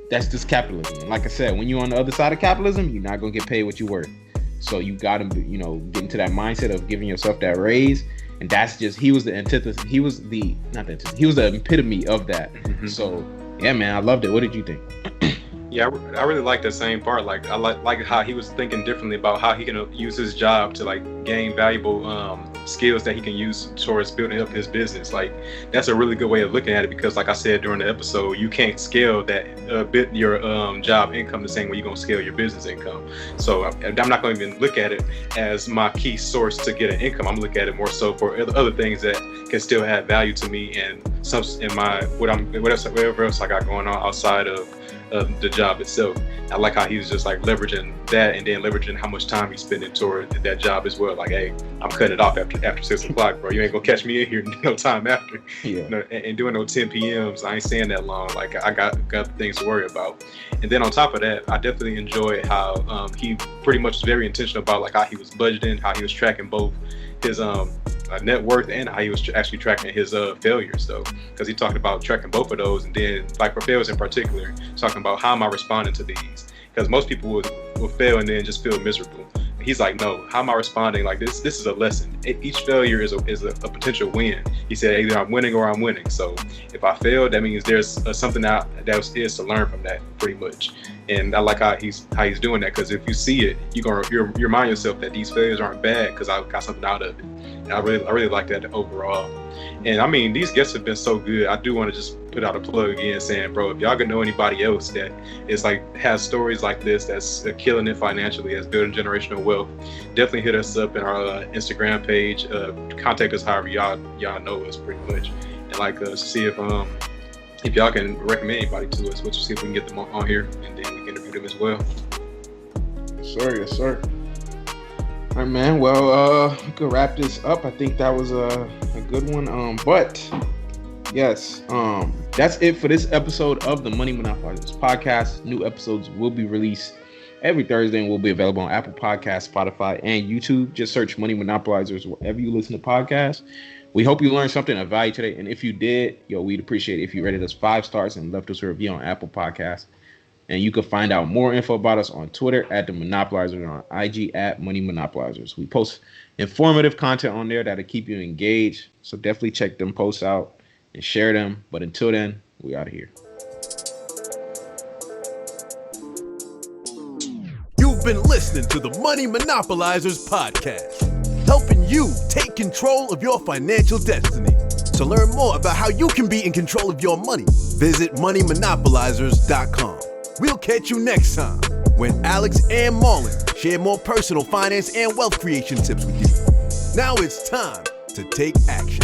that's just capitalism. And like I said, when you're on the other side of capitalism, you're not gonna get paid what you're worth. So you gotta get into that mindset of giving yourself that raise. And that's just, he was the antithesis. He was the epitome of that. Mm-hmm. So yeah, man, I loved it. What did you think? Yeah, I really like that same part. I like how he was thinking differently about how he can use his job to like gain valuable skills that he can use towards building up his business. Like, that's a really good way of looking at it, because like I said during the episode, you can't scale that your job income the same way you're gonna scale your business income. So I'm not going to even look at it as my key source to get an income. I'm looking at it more so for other things that can still add value to me and some in my whatever else I got going on outside of the job itself. I like how he's just like leveraging that, and then leveraging how much time he's spending toward that job as well. Like, hey, I'm cutting it off after 6 o'clock, bro. You ain't gonna catch me in here no time after. Yeah. You know, and doing no 10 p.m.s. I ain't staying that long. Like, I got things to worry about. And then on top of that, I definitely enjoyed how he pretty much was very intentional about like how he was budgeting, how he was tracking both his net worth and how he was actually tracking his failures, though, because he talked about tracking both of those, and then like for failures in particular, talking about how am I responding to these, because most people will fail and then just feel miserable. He's like, no, how am I responding? Like, this is a lesson. Each failure is a potential win. He said either I'm winning or I'm winning. So if I fail, that means there's something that is to learn from that, pretty much. And I like how he's doing that, because if you see it, you remind yourself that these failures aren't bad because I got something out of it. And I really like that overall. And I mean, these guests have been so good. I do want to just put out a plug again, saying, bro, if y'all can know anybody else that is like has stories like this, that's killing it financially, that's building generational wealth, definitely hit us up in our Instagram page. Contact us however y'all know us, pretty much, and like see if y'all can recommend anybody to us. We'll see if we can get them on here, and then we can interview them as well. Yes, sir. All right, man. Well, we could wrap this up. I think that was a good one. But yes, that's it for this episode of the Money Monopolizers podcast. New episodes will be released every Thursday and will be available on Apple Podcasts, Spotify, and YouTube. Just search Money Monopolizers wherever you listen to podcasts. We hope you learned something of value today. And if you did, we'd appreciate it if you rated us 5 stars and left us a review on Apple Podcasts. And you can find out more info about us on Twitter at The Monopolizers, and on IG at Money Monopolizers. We post informative content on there that'll keep you engaged. So definitely check them posts out and share them. But until then, we out of here. You've been listening to the Money Monopolizers podcast, helping you take control of your financial destiny. To learn more about how you can be in control of your money, visit moneymonopolizers.com. We'll catch you next time when Alex and Marlon share more personal finance and wealth creation tips with you. Now it's time to take action.